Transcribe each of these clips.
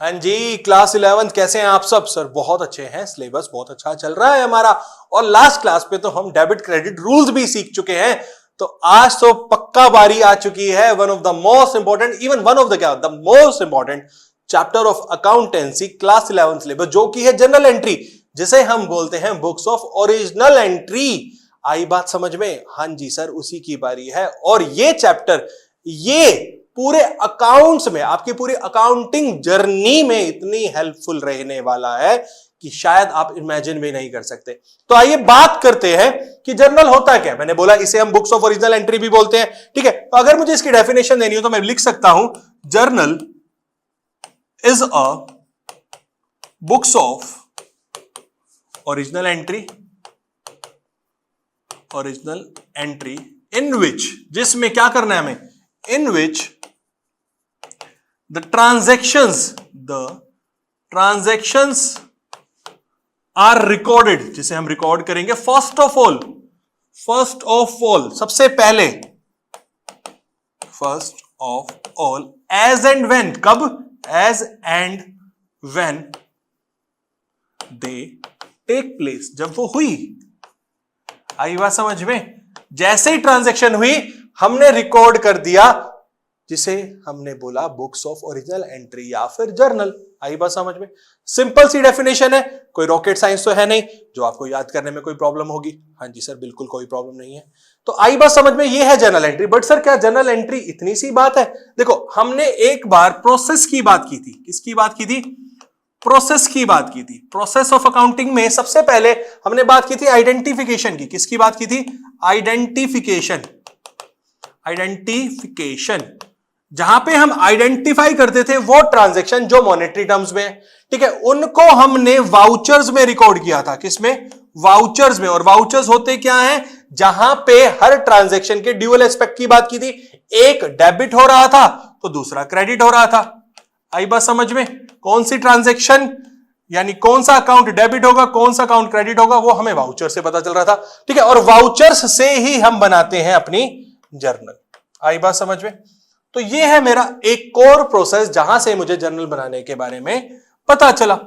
हाँ जी, क्लास 11 कैसे हैं आप सब? सर बहुत अच्छे हैं, सिलेबस बहुत अच्छा चल रहा है हमारा। और लास्ट क्लास पे तो हम डेबिट क्रेडिट रूल्स भी सीख चुके हैं। तो आज तो पक्का बारी आ चुकी है one of the most important, even one of the क्या, the most important chapter of accountancy class 11 syllabus, जो कि है जनरल एंट्री, जिसे हम बोलते हैं बुक्स ऑफ ओरिजिनल एंट्री। आई बात समझ में? हाँ जी सर, उसी की बारी है। और ये चैप्टर ये पूरे अकाउंट्स में, आपकी पूरी अकाउंटिंग जर्नी में इतनी हेल्पफुल रहने वाला है कि शायद आप इमेजिन भी नहीं कर सकते। तो आइए बात करते हैं कि जर्नल होता क्या। मैंने बोला इसे हम बुक्स ऑफ ओरिजिनल एंट्री भी बोलते हैं, ठीक है। तो अगर मुझे इसकी डेफिनेशन देनी हो तो मैं लिख सकता हूं, journal is a books of original entry, original entry in which, जिसमें क्या करना है हमें, इन विच the transactions are recorded, जिसे हम रिकॉर्ड करेंगे first of all, सबसे पहले, first of all, as and when, कब, as and when they take place, जब वो हुई। आई बात समझ में? जैसे ही ट्रांजैक्शन हुई हमने रिकॉर्ड कर दिया, जिसे हमने बोला बुक्स ऑफ ओरिजिनल एंट्री या फिर जर्नल। आई बात समझ में? सिंपल सी डेफिनेशन है, कोई रॉकेट साइंस तो है नहीं जो आपको याद करने में कोई प्रॉब्लम होगी। हाँ जी सर, बिल्कुल कोई प्रॉब्लम नहीं है। तो आई बात समझ में, ये है जनरल एंट्री। बट सर क्या जनरल एंट्री इतनी सी बात है? देखो, हमने एक बार प्रोसेस की बात की थी। किसकी बात की थी? प्रोसेस की बात की थी। प्रोसेस ऑफ अकाउंटिंग में सबसे पहले हमने बात की थी आइडेंटिफिकेशन की। किसकी बात की थी? आइडेंटिफिकेशन। जहां पे हम आइडेंटिफाई करते थे वो ट्रांजैक्शन जो मॉनेटरी टर्म्स में है, ठीक है, उनको हमने वाउचर्स में रिकॉर्ड किया था। किसमें? वाउचर्स में। और वाउचर्स होते क्या हैं? जहां पे हर ट्रांजैक्शन के ड्यूअल एस्पेक्ट की बात की थी, एक डेबिट हो रहा था तो दूसरा क्रेडिट हो रहा था। आई बात समझ में? कौन सी ट्रांजैक्शन, यानी कौन सा अकाउंट डेबिट होगा, कौन सा अकाउंट क्रेडिट होगा, वो हमें वाउचर से पता चल रहा था, ठीक है। और वाउचर्स से ही हम बनाते हैं अपनी जर्नल। आई बात समझ में? तो ये है मेरा एक कोर प्रोसेस जहां से मुझे जर्नल बनाने के बारे में पता चला।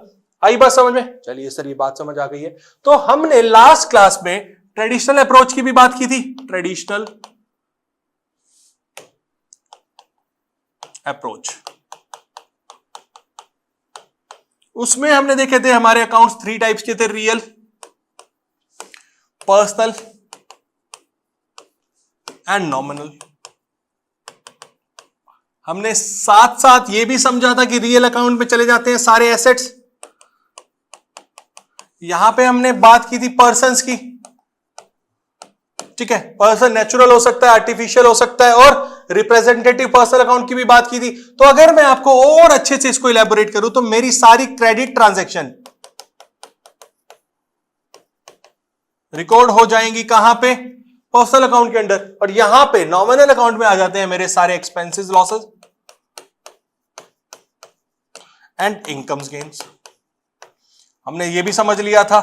आई बात समझ में? चलिए सर, ये बात समझ आ गई है। तो हमने लास्ट क्लास में ट्रेडिशनल अप्रोच की भी बात की थी। ट्रेडिशनल अप्रोच, उसमें हमने देखे थे हमारे अकाउंट्स 3 टाइप्स के थे, रियल, पर्सनल एंड नॉमिनल। हमने साथ साथ ये भी समझा था कि रियल अकाउंट में चले जाते हैं सारे एसेट्स। यहां पे हमने बात की थी पर्सन्स की, ठीक है। पर्सन नेचुरल हो सकता है, आर्टिफिशियल हो सकता है, और रिप्रेजेंटेटिव पर्सनल अकाउंट की भी बात की थी। तो अगर मैं आपको और अच्छे से इसको इलेबोरेट करूं तो मेरी सारी क्रेडिट ट्रांजैक्शन रिकॉर्ड हो जाएंगी कहां पे? पर्सनल अकाउंट के अंदर। और यहां पे नॉमिनल अकाउंट में आ जाते हैं मेरे सारे expenses, losses and incomes, gains. हमने ये भी समझ लिया था,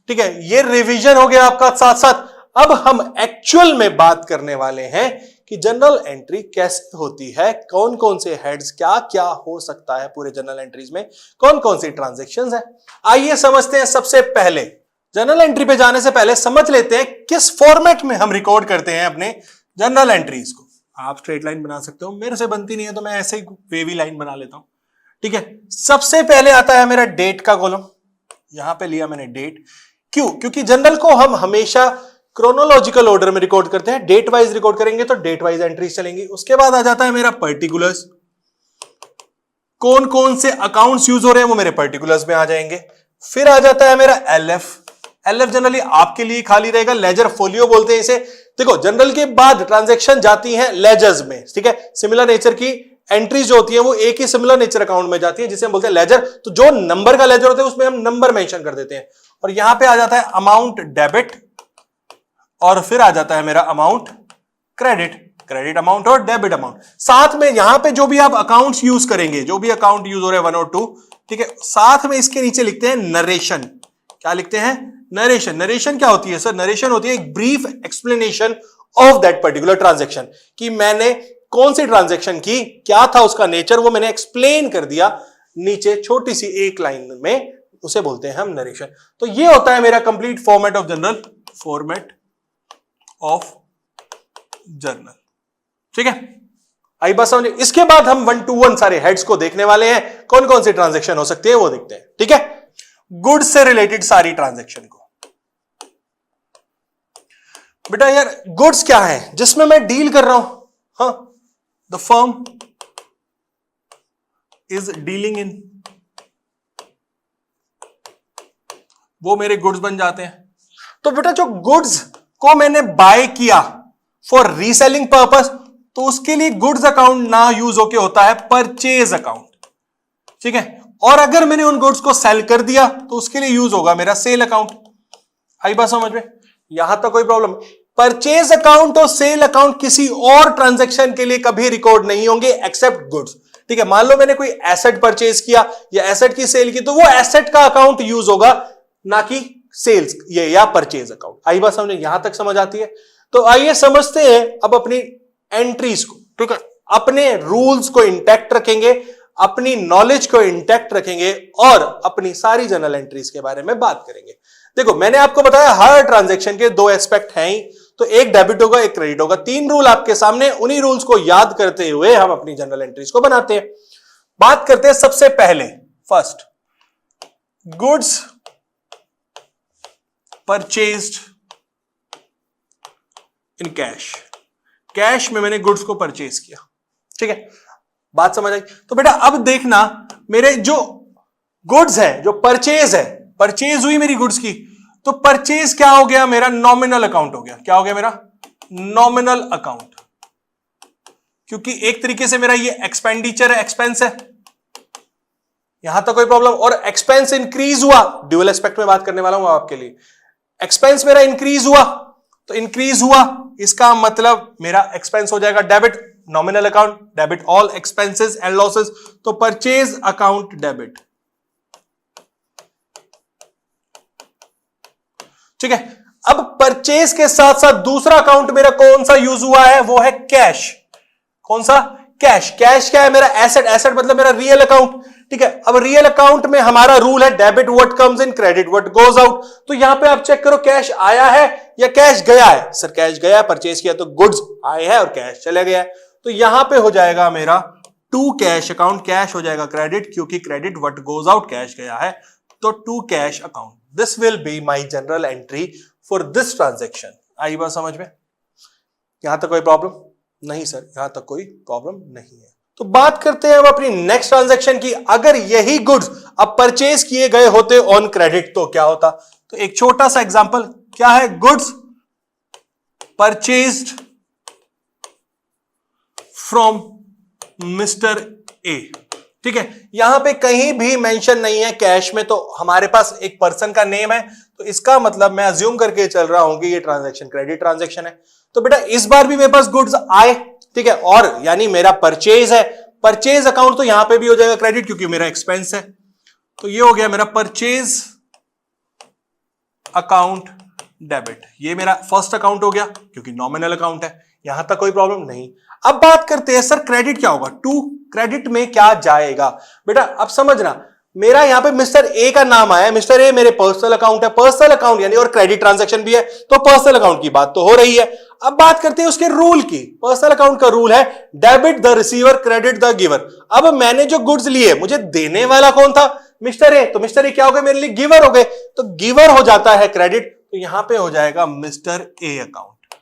ठीक है। ये रिवीजन हो गया आपका। साथ साथ अब हम एक्चुअल में बात करने वाले हैं कि जनरल एंट्री कैसे होती है, कौन कौन से हेड्स, क्या क्या हो सकता है पूरे जनरल एंट्रीज में, कौन कौन सी ट्रांजैक्शंस है। आइए समझते हैं। सबसे पहले जनरल एंट्री पे जाने से पहले समझ लेते हैं किस फॉर्मेट में हम रिकॉर्ड करते हैं अपने जनरल एंट्रीज को। आप स्ट्रेट लाइन बना सकते हो, मेरे से बनती नहीं है तो मैं ऐसे ही वेवी लाइन बना लेता हूं, ठीक है। सबसे पहले आता है मेरा डेट का कॉलम। यहां पे लिया मैंने डेट। क्यों? क्योंकि जनरल को हम हमेशा क्रोनोलॉजिकल ऑर्डर में रिकॉर्ड करते हैं। डेट वाइज रिकॉर्ड करेंगे तो डेट वाइज एंट्रीज चलेंगी। उसके बाद आ जाता है मेरा पर्टिकुलर्स। कौन कौन से अकाउंट्स यूज हो रहे हैं वो मेरे पर्टिकुलर्स में आ जाएंगे। फिर आ जाता है मेरा एलएफ। एलएफ जनरली आपके लिए खाली रहेगा, लेजर फोलियो बोलते हैं इसे। देखो, जनरल के बाद ट्रांजैक्शन जाती हैं लेजर्स में, ठीक है। सिमिलर नेचर की एंट्रीज जो होती है वो एक ही सिमिलर नेचर अकाउंट में जाती है, जिसे हम बोलते हैं लेजर। तो जो नंबर का लेजर होता है उसमें हम नंबर मेंशन कर देते हैं। और यहां पे आ जाता है अमाउंट डेबिट, और फिर आ जाता है मेरा अमाउंट क्रेडिट। क्रेडिट अमाउंट और डेबिट अमाउंट। साथ में यहां पे जो भी आप अकाउंट्स यूज करेंगे, जो भी अकाउंट यूज हो रहे हैं 1 और 2, ठीक है, साथ में इसके नीचे लिखते हैं नरेशन। क्या लिखते हैं? नरेशन। नरेशन क्या होती है सर? नरेशन होती है एक brief explanation of that particular transaction, कि मैंने कौन सी ट्रांजैक्शन की, क्या था उसका नेचर, वो मैंने एक्सप्लेन कर दिया नीचे छोटी सी एक लाइन में, उसे बोलते हैं हम नरेशन। तो ये होता है मेरा complete format of journal, format of journal. ठीक है, आई बात समझ। इसके बाद हम 1 to 1 सारे हेड्स को देखने वाले हैं, कौन कौन सी ट्रांजैक्शन हो सकती है वो देखते हैं। ठीक है, गुड्स से रिलेटेड सारी ट्रांजैक्शन को। बेटा यार गुड्स क्या है जिसमें मैं डील कर रहा हूं? हाँ, the firm is dealing in, वो मेरे गुड्स बन जाते हैं। तो बेटा जो गुड्स को मैंने बाय किया फॉर रीसेलिंग पर्पस, तो उसके लिए गुड्स अकाउंट ना यूज होके होता है परचेज अकाउंट। ठीक है, और अगर मैंने उन गुड्स को सेल कर दिया तो उसके लिए यूज होगा मेरा सेल अकाउंट। आई बात समझ में? यहां तक कोई प्रॉब्लम? परचेज अकाउंट और सेल अकाउंट किसी और ट्रांजैक्शन के लिए कभी रिकॉर्ड नहीं होंगे एक्सेप्ट गुड्स। ठीक है, मान लो मैंने कोई एसेट परचेज किया या एसेट की सेल की, तो वो एसेट का अकाउंट यूज होगा, ना कि सेल्स ये या परचेज अकाउंट। आई बात समझ? यहां तक समझ आती है? तो आइए समझते हैं अब अपनी एंट्रीज को। ठीक है, अपने रूल्स को इंटैक्ट रखेंगे, अपनी नॉलेज को इंटैक्ट रखेंगे और अपनी सारी जर्नल एंट्रीज के बारे में बात करेंगे। देखो मैंने आपको बताया हर ट्रांजैक्शन के 2 एस्पेक्ट हैं ही, तो एक डेबिट होगा एक क्रेडिट होगा। 3 रूल आपके सामने, उन्हीं रूल्स को याद करते हुए हम अपनी जर्नल एंट्रीज को बनाते हैं। बात करते हैं सबसे पहले, first, goods purchased in cash. Cash में मैंने गुड्स को परचेज किया। ठीक है, बात समझ आई? तो बेटा अब देखना, मेरे जो गुड्स है, जो परचेज है, परचेज हुई मेरी गुड्स की, तो परचेज क्या हो गया? मेरा नॉमिनल अकाउंट हो गया। क्या हो गया? मेरा नॉमिनल अकाउंट, क्योंकि एक तरीके से मेरा ये एक्सपेंडिचर है, एक्सपेंस है। यहां तक कोई प्रॉब्लम? और एक्सपेंस इंक्रीज हुआ, ड्यूअल एस्पेक्ट में बात करने वाला हूं आपके लिए। एक्सपेंस मेरा इंक्रीज हुआ, तो इंक्रीज हुआ इसका मतलब मेरा एक्सपेंस हो जाएगा debit, nominal account debit all expenses and losses, तो परचेज अकाउंट डेबिट। ठीक है, अब परचेज के साथ साथ दूसरा अकाउंट मेरा कौन सा यूज हुआ है? वो है कैश। कौन सा? कैश। कैश क्या है? मेरा एसेट। एसेट मतलब मेरा रियल अकाउंट। ठीक है, अब रियल अकाउंट में हमारा रूल है debit what comes in, credit what goes out. तो यहां पे आप चेक करो कैश आया है या कैश गया है। सर कैश गया, परचेज किया तो गुड्स आए हैं और कैश चले गया है, तो यहां पे हो जाएगा मेरा टू कैश अकाउंट। कैश हो जाएगा क्रेडिट, क्योंकि credit what goes out, cash गया है, तो to cash account. This will be my journal entry for this transaction. आई बात समझ में? यहां तक कोई प्रॉब्लम नहीं? सर यहां तक कोई प्रॉब्लम नहीं है। तो बात करते हैं अब अपनी नेक्स्ट ट्रांजैक्शन की। अगर यही गुड्स अब परचेज किए गए होते ऑन क्रेडिट तो क्या होता? तो एक छोटा सा एग्जांपल क्या है? Goods purchased from mister A. ठीक है, यहां पे कहीं भी मेंशन नहीं है कैश में, तो हमारे पास एक पर्सन का नेम है, तो इसका मतलब मैं अज्यूम करके चल रहा हूं कि ये ट्रांजैक्शन क्रेडिट ट्रांजैक्शन है। तो बेटा इस बार भी मेरे पास गुड्स आए, ठीक है, और यानी मेरा परचेज है। परचेज अकाउंट तो यहां पे भी हो जाएगा क्रेडिट, क्योंकि मेरा एक्सपेंस है। तो ये हो गया मेरा परचेज अकाउंट डेबिट। ये मेरा फर्स्ट अकाउंट हो गया, क्योंकि नॉमिनल अकाउंट है। यहां तक कोई प्रॉब्लम नहीं। अब बात करते हैं सर क्रेडिट क्या होगा? टू क्रेडिट में क्या जाएगा? बेटा अब समझना, मेरा यहां पे मिस्टर ए का नाम आया है। मिस्टर ए मेरे पर्सनल अकाउंट है। पर्सनल अकाउंट यानी और क्रेडिट ट्रांजैक्शन भी है, तो पर्सनल अकाउंट की बात तो हो रही है। अब बात करते हैं उसके रूल की। पर्सनल अकाउंट का रूल है debit the receiver, credit the giver. अब मैंने जो गुड्स लिए, मुझे देने वाला कौन था? Mister A. तो मिस्टर ए क्या हो गए? मेरे लिए गिवर हो गए, तो गिवर हो जाता है क्रेडिट, तो यहां पे हो जाएगा मिस्टर ए अकाउंट।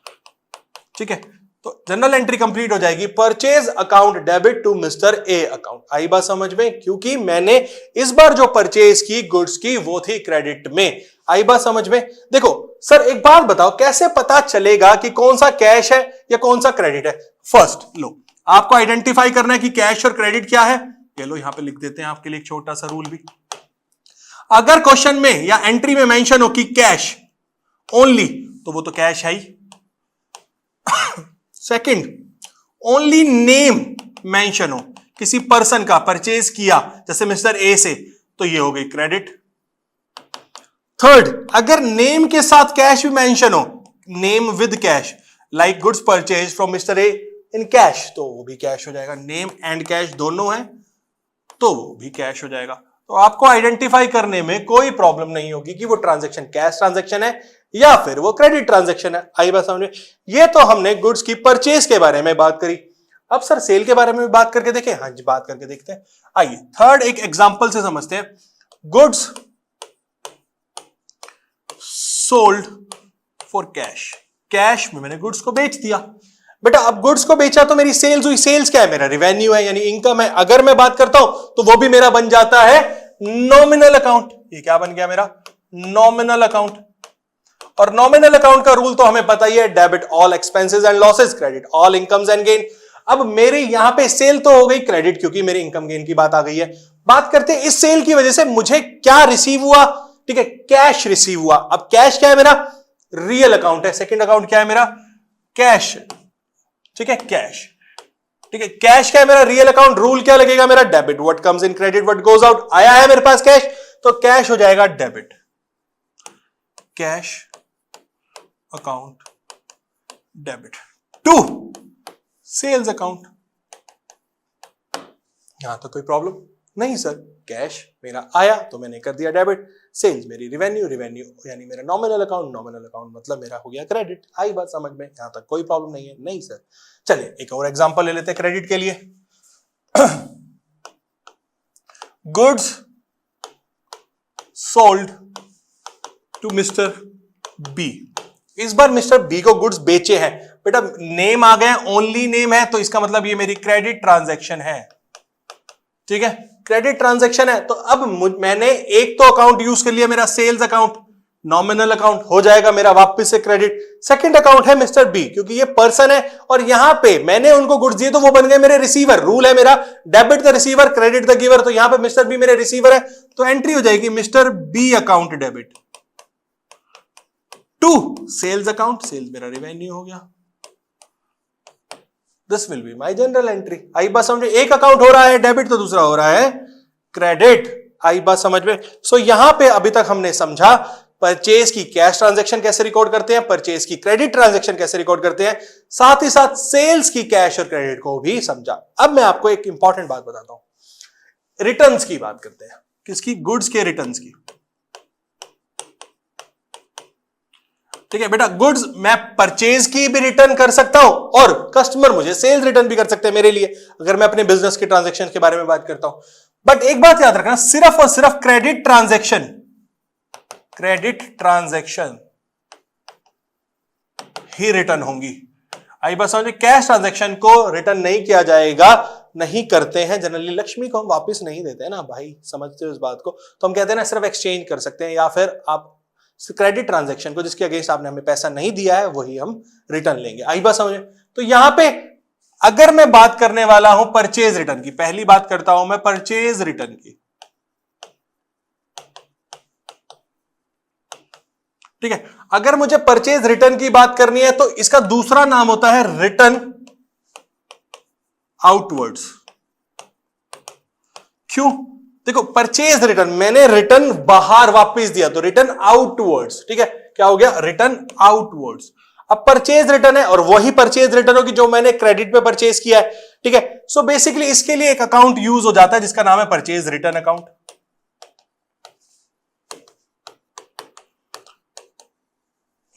ठीक है, तो जनरल एंट्री कंप्लीट हो जाएगी, purchase account debit to mister A account. आई बात समझ में? क्योंकि मैंने इस बार जो परचेज की गुड्स की वो थी क्रेडिट में। आई बात समझ में? देखो सर एक बात बताओ, कैसे पता चलेगा कि कौन सा कैश है या कौन सा क्रेडिट है? फर्स्ट लो, आपको आइडेंटिफाई करना है कि कैश और क्रेडिट क्या है। ये लो यहां पे लिख देते हैं आपके लिए एक छोटा सा रूल भी। अगर क्वेश्चन में या एंट्री में मेंशन हो कि कैश ओनली, तो वो तो कैश है ही। सेकंड, ओनली नेम मेंशन हो, किसी पर्सन का परचेज किया जैसे मिस्टर ए से, तो ये हो गई क्रेडिट। थर्ड, अगर नेम के साथ कैश भी मेंशन हो, name with cash, like goods purchase from mister A in cash, तो वो भी कैश हो जाएगा। नेम एंड कैश दोनों है, तो वो भी कैश हो जाएगा। तो आपको आइडेंटिफाई करने में कोई प्रॉब्लम नहीं होगी कि वो ट्रांजैक्शन कैश ट्रांजैक्शन है या फिर वो क्रेडिट ट्रांजैक्शन है। आई बात समझ में? ये तो हमने गुड्स की परचेज के बारे में बात करी। अब सर सेल के बारे में भी बात करके देखें? हाँ जी, बात करके देखते हैं। आइए थर्ड एक एग्जांपल से समझते हैं। Goods sold for cash. Cash में मैंने गुड्स को बेच दिया। बेटा अब गुड्स को बेचा तो मेरी सेल्स हुई। सेल्स क्या है? मेरा रेवेन्यू है, यानी इनकम है। अगर मैं बात करता हूं तो वो भी मेरा बन जाता है नॉमिनल अकाउंट। ये क्या बन गया? मेरा नॉमिनल अकाउंट। और नॉमिनल अकाउंट का रूल तो हमें पता ही है, debit all expenses and losses, credit all incomes and gain. अब मेरे यहां पे सेल तो हो गई क्रेडिट, क्योंकि मेरी इनकम गेन की बात आ गई है। बात करते हैं इस सेल की वजह से मुझे क्या रिसीव हुआ। ठीक है, कैश रिसीव हुआ। अब कैश क्या है? मेरा रियल अकाउंट है। सेकंड अकाउंट क्या है? मेरा कैश। ठीक है, कैश। ठीक है, कैश क्या है? मेरा रियल अकाउंट। रूल क्या लगेगा? मेरा debit what comes in, credit what goes out. आया है मेरे पास कैश, तो कैश हो जाएगा debit. Cash account debit to sales account. यहां तो कोई प्रॉब्लम नहीं सर। कैश मेरा आया तो मैंने कर दिया डेबिट। सेल्स मेरी रेवेन्यू, रेवेन्यू यानी मेरा नॉमिनल अकाउंट, नॉमिनल अकाउंट मतलब मेरा हो गया क्रेडिट। आई बात समझ में? यहां तक कोई प्रॉब्लम नहीं है? नहीं सर। चलिए एक और एग्जांपल ले लेते हैं क्रेडिट के लिए। Goods sold to mister B. इस बार मिस्टर बी को गुड्स बेचे हैं। बेटा नेम आ गया, ओनली नेम है, तो इसका मतलब ये मेरी क्रेडिट ट्रांजैक्शन है। ठीक है, क्रेडिट ट्रांजैक्शन है। तो अब मैंने एक तो अकाउंट यूज कर लिया, मेरा सेल्स अकाउंट, नॉमिनल अकाउंट हो जाएगा मेरा वापस से क्रेडिट। सेकंड अकाउंट है मिस्टर बी, क्योंकि ये पर्सन है और यहां पे मैंने उनको गुड्स दिए तो वो बन गए मेरे रिसीवर। रूल है मेरा debit the receiver, credit the giver. तो यहां पे मिस्टर बी मेरे रिसीवर है, तो एंट्री हो जाएगी mister B account debit to sales account. Sales मेरा रेवेन्यू हो गया। This will be my journal entry. आई बात समझ में? एक अकाउंट हो रहा है डेबिट तो दूसरा हो रहा है क्रेडिट। आई बात समझ में? सो यहां पे अभी तक हमने समझा परचेज की कैश ट्रांजैक्शन कैसे रिकॉर्ड करते हैं, परचेज की क्रेडिट ट्रांजैक्शन कैसे रिकॉर्ड करते हैं, साथ ही साथ सेल्स की कैश और क्रेडिट को भी समझा। अब मैं आपको एक इंपॉर्टेंट बात बताता हूं। रिटर्न्स की बात करते हैं। किसकी? गुड्स के रिटर्न्स की। ठीक है बेटा, गुड्स मैं परचेज की भी रिटर्न कर सकता हूं और कस्टमर मुझे सेल्स रिटर्न भी कर सकते हैं मेरे लिए, अगर मैं अपने बिजनेस के ट्रांजैक्शन के बारे में बात करता हूं। बट एक बात याद रखना, सिर्फ और सिर्फ क्रेडिट ट्रांजैक्शन ही रिटर्न होंगी। आई बात समझ? कैश ट्रांजैक्शन को रिटर्न नहीं किया जाएगा, नहीं करते हैं जनरली। लक्ष्मी को हम वापस नहीं देते हैं ना भाई, समझते हो इस बात को? तो हम कहते हैं ना सिर्फ एक्सचेंज कर सकते हैं, या फिर आप क्रेडिट ट्रांजैक्शन को जिसके अगेंस्ट आपने हमें पैसा नहीं दिया है वही हम रिटर्न लेंगे। आई बात समझ? तो यहां पे अगर मैं बात करने वाला हूं परचेज रिटर्न की, पहली बात करता हूं मैं परचेज रिटर्न की। ठीक है, अगर मुझे परचेज रिटर्न की बात करनी है तो इसका दूसरा नाम होता है रिटर्न आउटवर्ड्स। क्यों? देखो परचेज रिटर्न, मैंने रिटर्न बाहर वापस दिया तो रिटर्न आउटवर्ड्स। ठीक है, क्या हो गया? Return outwards. अब परचेज रिटर्न है और वही परचेज रिटर्न होगी जो मैंने क्रेडिट पे परचेज किया है। ठीक है, सो बेसिकली इसके लिए एक अकाउंट यूज हो जाता है जिसका नाम है परचेज रिटर्न अकाउंट।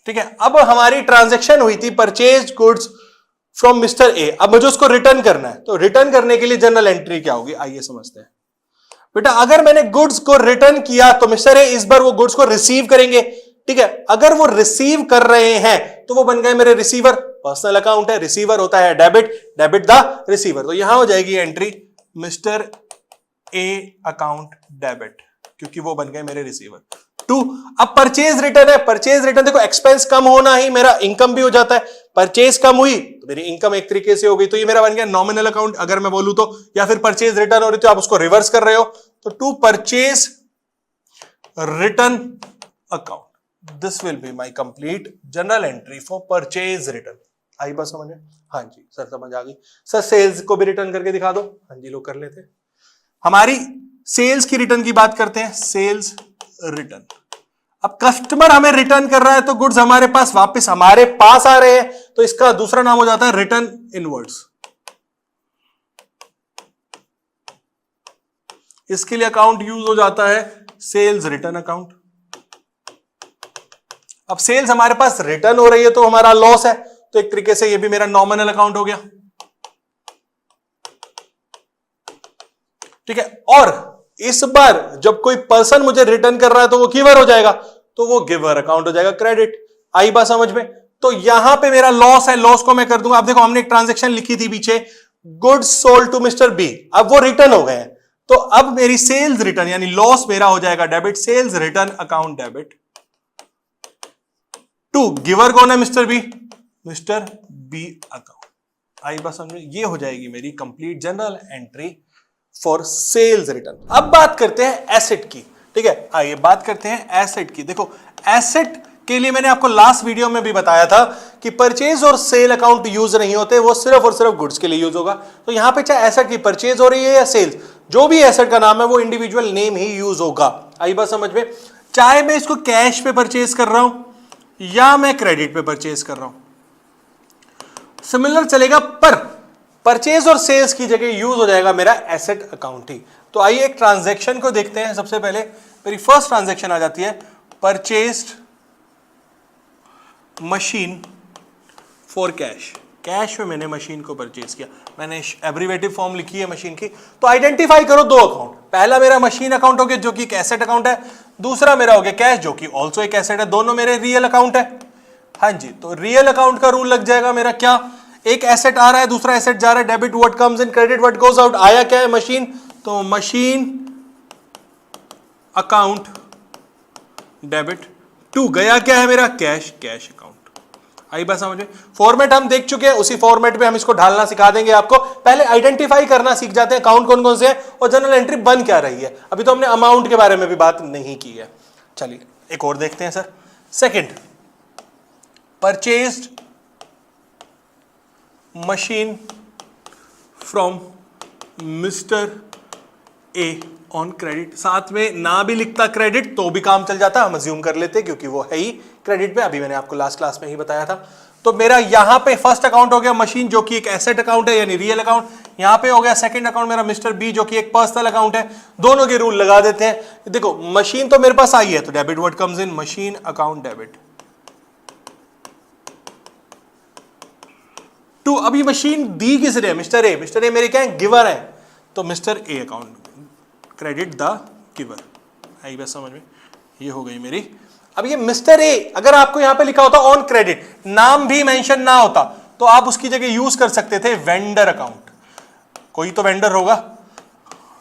ठीक है, अब हमारी ट्रांजैक्शन हुई थी purchase goods from mister A. अब मुझे उसको रिटर्न करना है, तो रिटर्न करने के लिए जनरल एंट्री क्या होगी? आइए समझते हैं। बेटा अगर मैंने गुड्स को रिटर्न किया तो मिस्टर ए इस बार वो गुड्स को रिसीव करेंगे। ठीक है, अगर वो रिसीव कर रहे हैं तो वो बन गए मेरे रिसीवर। पर्सनल अकाउंट है, रिसीवर होता है डेबिट, डेबिट द रिसीवर। तो यहां हो जाएगी entry mister A account debit, क्योंकि वो बन गए मेरे रिसीवर। टू, अब परचेज रिटर्न है। परचेज रिटर्न देखो, एक्सपेंस कम होना ही मेरा इनकम भी हो जाता है। परचेज कम हुई तो मेरी इनकम एक तरीके से हो गई, तो ये मेरा बन गया नॉमिनल अकाउंट अगर मैं बोलूं तो, या फिर परचेज रिटर्न हो रही तो आप उसको रिवर्स कर रहे हो, तो to purchase return account. This will be my complete journal entry for purchase return. आई बात समझ में? हाँ जी सर, समझ आ गई। सर सेल्स को भी रिटर्न करके दिखा दो। हाँ जी, लोग कर लेते हैं। हमारी सेल्स की रिटर्न की बात करते हैं। सेल्स रिटर्न, अब कस्टमर हमें रिटर्न कर रहा है तो गुड्स हमारे पास वापस हमारे पास आ रहे हैं, तो इसका दूसरा नाम हो जाता है रिटर्न इनवर्ड्स। इसके लिए अकाउंट यूज हो जाता है सेल्स रिटर्न अकाउंट। अब सेल्स हमारे पास रिटर्न हो रही है तो हमारा लॉस है, तो एक तरीके से ये भी मेरा नॉमिनल अकाउंट हो गया। ठीक है, और इस बार जब कोई पर्सन मुझे रिटर्न कर रहा है तो वो गिवर हो जाएगा, तो वो गिवर अकाउंट हो जाएगा, क्रेडिट। आई बात समझ में? तो यहां पे मेरा लॉस है, लॉस को मैं कर दूंगा। आप देखो हमने एक ट्रांजैक्शन लिखी थी पीछे, goods sold to mister B, अब वो रिटर्न हो गए हैं, तो अब मेरी सेल्स रिटर्न यानी लॉस मेरा हो जाएगा debit, sales return account debit to giver कौन है? Mister B, mister B account. आई बात समझ में? ये हो जाएगी मेरी complete journal entry for sales return. अब बात करते हैं एसेट की। ठीक है, आइए बात करते हैं एसेट की। देखो एसेट के लिए मैंने आपको लास्ट वीडियो में भी बताया था कि परचेज और सेल अकाउंट यूज नहीं होते, वो सिर्फ और सिर्फ गुड्स के लिए यूज होगा। तो यहां पे चाहे एसेट की परचेज हो रही है या सेल्स, जो भी एसेट का नाम है वो इंडिविजुअल नेम ही यूज होगा। आई बात समझ में? चाहे मैं इसको कैश पे परचेज कर रहा हूं या मैं क्रेडिट पे परचेज कर रहा हूं, सिमिलर चलेगा, पर परचेज और सेल्स की जगह यूज हो जाएगा मेरा एसेट अकाउंट ही। तो आइए एक ट्रांजैक्शन को देखते हैं। सबसे पहले मेरी फर्स्ट ट्रांजैक्शन आ जाती है purchased machine for cash. Cash में मैंने मशीन को परचेज किया, मैंने एब्रीवेटिव फॉर्म लिखी है मशीन की। तो आइडेंटिफाई करो दो अकाउंट, पहला मेरा मशीन अकाउंट हो गया जो कि एक एसेट अकाउंट है, दूसरा मेरा हो गया कैश जो कि ऑल्सो एक एसेट है, दोनों मेरे रियल अकाउंट है। हाँ जी, तो रियल अकाउंट का रूल लग जाएगा मेरा क्या, एक एसेट आ रहा है दूसरा एसेट जा रहा है, debit what comes in, credit what goes out. आया क्या है? मशीन, तो मशीन अकाउंट डेबिट टू गया क्या है मेरा? Cash, cash account. आई बात समझ में? फॉर्मेट हम देख चुके हैं, उसी फॉर्मेट पे हम इसको ढालना सिखा देंगे आपको। पहले आइडेंटिफाई करना सीख जाते हैं अकाउंट कौन कौन से हैं और जनरल एंट्री बन क्या रही है। अभी तो हमने अमाउंट के बारे में भी बात नहीं की है। चलिए एक और देखते हैं sir. Second, purchased machine from mister A on credit. साथ में ना भी लिखता क्रेडिट तो भी काम चल जाता, हम अज्यूम कर लेते क्योंकि वो है ही क्रेडिट पे, अभी मैंने आपको लास्ट क्लास में ही बताया था। तो मेरा यहां पे फर्स्ट अकाउंट हो गया मशीन जो कि एक एसेट अकाउंट है यानी रियल अकाउंट, यहां पे हो गया सेकंड अकाउंट मेरा मिस्टर बी जो कि एक पर्सनल अकाउंट है। दोनों के रूल लगा देते हैं। देखो मशीन तो मेरे पास आई है तो debit what comes in, machine account debit to, अभी मशीन दी किसने? Mister A. मिस्टर ए मेरे क्या है? गिवर है, तो mister A account credit the giver. आई बात समझ में? ये हो गई मेरी। अब ये मिस्टर ए अगर आपको यहां पे लिखा होता ऑन क्रेडिट, नाम भी मेंशन ना होता, तो आप उसकी जगह यूज कर सकते थे वेंडर अकाउंट। कोई तो वेंडर होगा,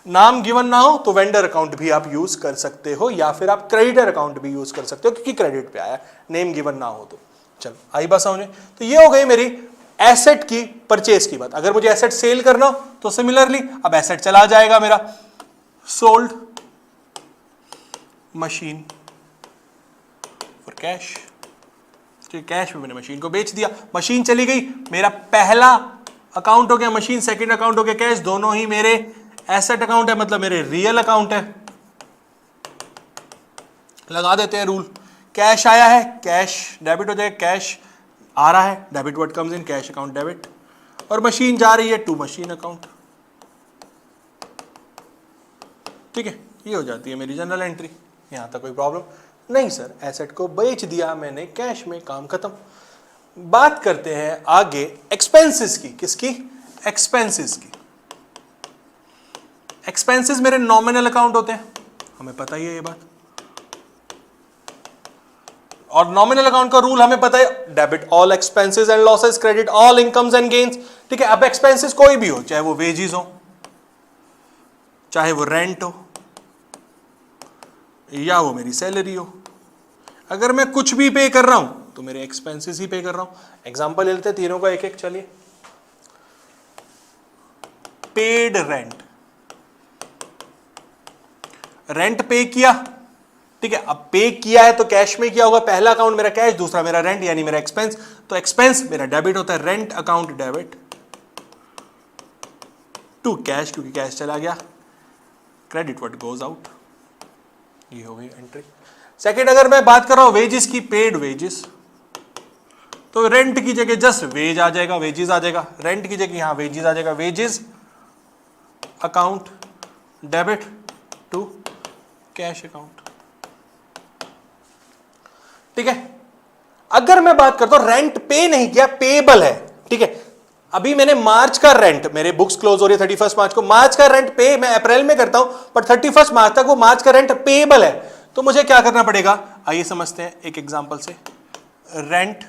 नाम गिवन ना हो तो वेंडर अकाउंट भी आप यूज कर सकते हो, या फिर आप क्रेडिटर अकाउंट भी यूज कर सकते हो क्योंकि क्रेडिट पे आया, नेम गिवन ना हो तो। चलो आई बात समझ में? तो ये हो गई मेरी एसेट की परचेज की बात। अगर मुझे एसेट सेल करना हो तो सिमिलरली अब एसेट चला जाएगा मेरा sold machine for cash. Cash में मैंने मशीन को बेच दिया, मशीन चली गई, मेरा पहला अकाउंट हो गया मशीन, सेकंड अकाउंट हो गया कैश, दोनों ही मेरे एसेट अकाउंट है, मतलब मेरे रियल अकाउंट है। लगा देते हैं रूल, कैश आया है कैश डेबिट हो जाएगा, कैश आ रहा है debit what comes in, cash account debit, और मशीन जा रही है टू मशीन अकाउंट। ठीक है, ये हो जाती है मेरी जनरल एंट्री। यहां तक कोई प्रॉब्लम नहीं सर, एसेट को बेच दिया मैंने कैश में, काम खत्म। बात करते हैं आगे एक्सपेंसेस की। किसकी? एक्सपेंसेस की। एक्सपेंसेस मेरे नॉमिनल अकाउंट होते हैं, हमें पता ही है ये बात, और नॉमिनल अकाउंट का रूल हमें पता है, debit all expenses and losses, credit all incomes and gains. ठीक है, अब एक्सपेंसेस कोई भी हो, चाहे वो वेजेस हो, चाहे वो रेंट हो, या वो मेरी सैलरी हो, अगर मैं कुछ भी पे कर रहा हूं तो मेरे एक्सपेंसेस ही पे कर रहा हूं। एग्जांपल ले लेते हैं तीनों का एक एक। चलिए, पेड रेंट, रेंट पे किया, ठीक है, अब पे किया है तो कैश में किया होगा, पहला अकाउंट मेरा कैश, दूसरा मेरा रेंट यानी मेरा एक्सपेंस, तो एक्सपेंस मेरा डेबिट होता है, rent account debit to cash क्योंकि कैश चला गया, क्रेडिट व्हाट गोज आउट। ये हो गई एंट्री। सेकंड, अगर मैं बात कर रहा हूं वेजेस की, पेड वेजेस, तो रेंट की जगह जस्ट वेज आ जाएगा, वेजेस आ जाएगा, रेंट की जगह यहां वेजेस आ जाएगा, wages account debit to cash account. ठीक है, अगर मैं बात करता हूं रेंट पे नहीं किया, पेबल है। ठीक है, अभी मैंने मार्च का रेंट, मेरे बुक्स क्लोज हो रही है 31 मार्च को, मार्च का रेंट पे मैं अप्रैल में करता हूं, पर 31 मार्च तक वो मार्च का रेंट पेबल है। तो मुझे क्या करना पड़ेगा, आइए समझते हैं एक एग्जांपल से। Rent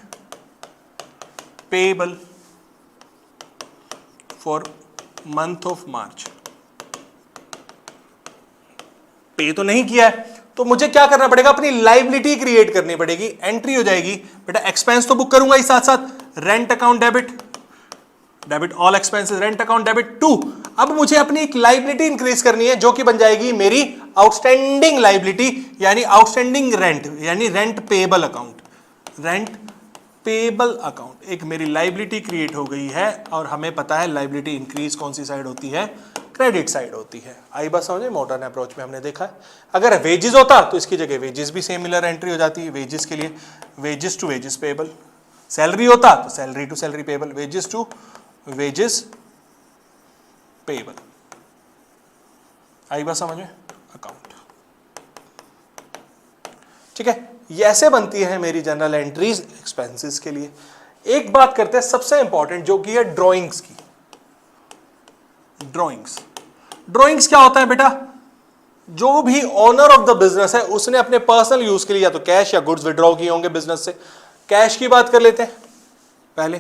payable for month of March, पे तो नहीं किया है, तो मुझे क्या करना पड़ेगा, अपनी लाइबिलिटी क्रिएट करनी पड़ेगी। एंट्री हो जाएगी बेटा, एक्सपेंस तो बुक करूंगा ही, साथ साथ rent account debit, debit all expenses, rent account debit to. अब मुझे अपनी एक लाइबिलिटी इंक्रीज करनी है, जो कि बन जाएगी मेरी आउटस्टैंडिंग लाइबिलिटी, यानी आउटस्टैंडिंग रेंट, यानी rent payable account. Rent payable account एक मेरी लाइबिलिटी क्रिएट हो गई है, और हमें पता है लाइबिलिटी इंक्रीज कौन सी साइड होती है, क्रेडिट साइड होती है। आई बात समझे, मॉडर्न अप्रोच में हमने देखा है। अगर वेजेस होता तो इसकी जगह वेजेस भी सिमिलर एंट्री हो जाती है, वेजेस के लिए wages to wages payable, salary होता तो salary to salary payable, wages to wages payable. आई बात समझ में, अकाउंट। ठीक है, ये ऐसे बनती है मेरी जनरल एंट्रीज एक्सपेंसेस के लिए। एक बात करते हैं सबसे इंपॉर्टेंट, जो कि है ड्राइंग्स की। ड्राइंग्स क्या होता है बेटा, जो भी ओनर ऑफ द बिजनेस है उसने अपने पर्सनल यूज के लिए या तो कैश या गुड्स विड्रॉ किए होंगे बिजनेस से। कैश की बात कर लेते हैं पहले।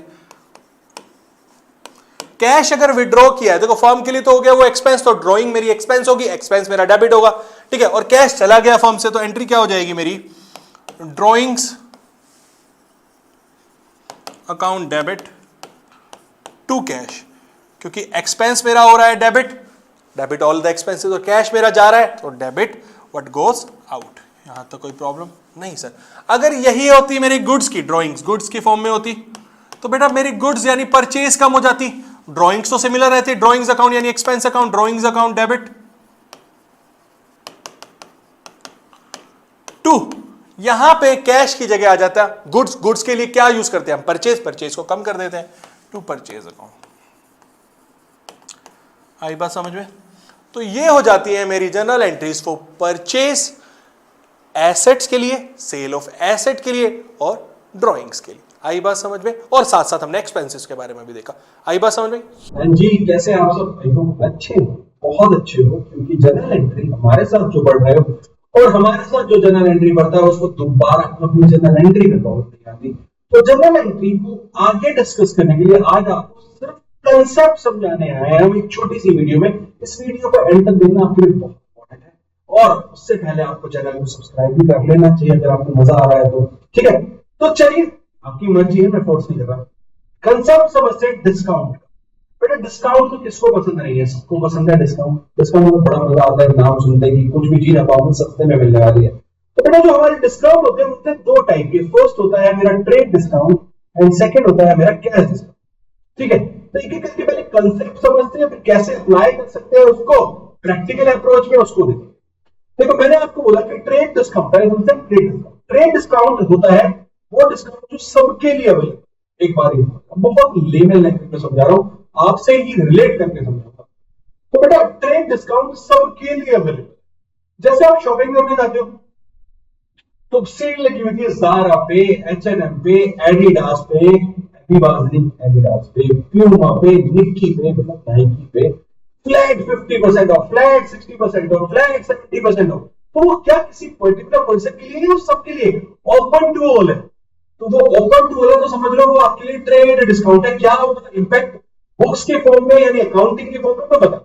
कैश अगर विड्रॉ किया है, देखो फर्म के लिए तो हो गया वो एक्सपेंस, तो ड्राइंग मेरी एक्सपेंस होगी, एक्सपेंस मेरा डेबिट होगा। ठीक है, और कैश चला गया फर्म से, तो एंट्री क्या हो जाएगी मेरी, drawings account debit to cash, क्योंकि एक्सपेंस मेरा हो रहा है debit, debit all the expenses, और कैश मेरा जा रहा है तो डेबिट व्हाट गोज आउट। यहां तो कोई प्रॉब्लम नहीं सर। अगर यही होती मेरी गुड्स की ड्राइंग्स, गुड्स की फॉर्म में होती, तो बेटा मेरी गुड्स यानी परचेज कम हो जाती, ड्राइंग्स तो सिमिलर रहती, ड्राइंग्स अकाउंट यानी expense account, drawings account debit to, यहां पे कैश की जगह आ जाता है गुड्स। गुड्स के लिए क्या यूज करते हैं हम, परचेज, परचेज को कम कर देते हैं, टू परचेज अकाउंट। आई बात समझ में, तो ये हो जाती है मेरी general entries for purchase assets के लिए, सेल ऑफ एसेट के लिए, और ड्राइंग्स के लिए। आई बात समझ में, और साथ साथ हमने एक्सपेंसेस के बारे में भी देखा। आई बात समझ में जी, कैसे आप सब भाई हो? अच्छे हो, बहुत अच्छे हो, क्योंकि जनरल एंट्री हमारे साथ जो बढ़ रहे हो, और हमारे साथ जो जनरल एंट्री बढ़ता है उसको दोबारा अपनी जनरल एंट्री में पावर नहीं आती। तो जनरल एंट्री को आगे डिस्कस करने के लिए आज आपको सिर्फ कंसेप्ट समझाने आए हैं हम एक छोटी सी वीडियो में। इस वीडियो को एंड तक देखना आपके लिए बहुत इंपॉर्टेंट है, और उससे पहले आपको चैनल को सब्सक्राइब भी कर लेना चाहिए अगर आपको मजा आ रहा है तो। ठीक है, तो चलिए, आपकी मर्जी है, मैं फोर्स नहीं कर रहा। कंसेप्ट समझते हैं डिस्काउंट का। बेटा डिस्काउंट तो किसको पसंद नहीं है, सबको पसंद है डिस्काउंट। डिस्काउंट में बड़ा मजा आता है, नाम सुनते हैं कि कुछ भी चीज आपको सस्ते में मिलने वाली है। तो बेटा जो हमारे डिस्काउंट होते हैं उनके दो टाइप के, फर्स्ट होता है मेरा ट्रेड डिस्काउंट, एंड सेकंड होता है मेरा कैश डिस्काउंट। ठीक है, तो एक एक करके पहले कंसेप्ट समझते हैं, फिर कैसे अप्लाई कर सकते हैं उसको प्रैक्टिकल अप्रोच में, उसको देखिए। देखो मैंने आपको बोला कि ट्रेड डिस्काउंट है, ट्रेड डिस्काउंट होता है वो डिस्काउंट जो सबके लिए अवेलेबल। एक बार बहुत लेमन लैंग्वेज में समझा रहा हूं, आपसे ही रिलेट करके समझाऊंगा। तो बेटा ट्रेड डिस्काउंट सबके लिए अवेलेबल। जैसे आप शॉपिंग करने जाते हो तो सेल लगी हुई थी ज़ारा पे, H&M पे, एडिडास पे, एडिडास पे, प्यूमा पे, निकी पे, मतलब नाइकी पे, flat 50% of, flat 60% of, flat 70% of. तो वो क्या किसी पर्टिकुलर पर्सन के लिए है, सबके लिए ओपन टू ऑल है। तो वो ओपन टू ऑल है तो समझ लो वो आपके लिए ट्रेड डिस्काउंट है। क्या होगा इंपैक्ट बुक्स के फॉर्म में यानी अकाउंटिंग के फॉर्म में तो बता,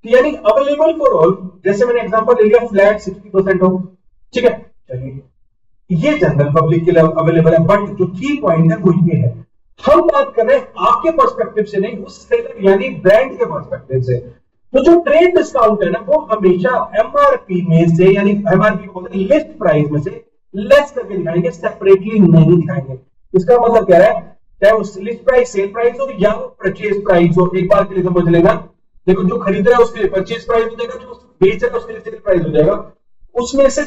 यानी अवेलेबल फॉर ऑल। जैसे मैंने एग्जांपल ले लिया फ्लैट 60% ऑफ। ठीक है, चलिए ये जनरल पब्लिक के लिए अवेलेबल है, बट जो की पॉइंट है वो ये है, हम बात कर रहे हैं आपके पर्सपेक्टिव से नहीं, उस सेलर यानी ब्रांड के पर्सपेक्टिव से। तो जो ट्रेड डिस्काउंट है ना वो हमेशा एमआरपी में से, यानी एमआरपी को बोलते हैं लिस्ट प्राइस में से लेस करके दिखाएंगे, सेपरेटली नहीं दिखाएंगे। इसका मतलब क्या है, चाहे वो लिस्ट प्राइस सेल प्राइस हो या परचेज प्राइस हो, एक बार के लिए समझ लेना। देखो जो खरीद रहा है उसके लिए परचेज प्राइस हो जाएगा, जो बेच रहा है उसके लिए सेल प्राइस हो जाएगा। उसमें से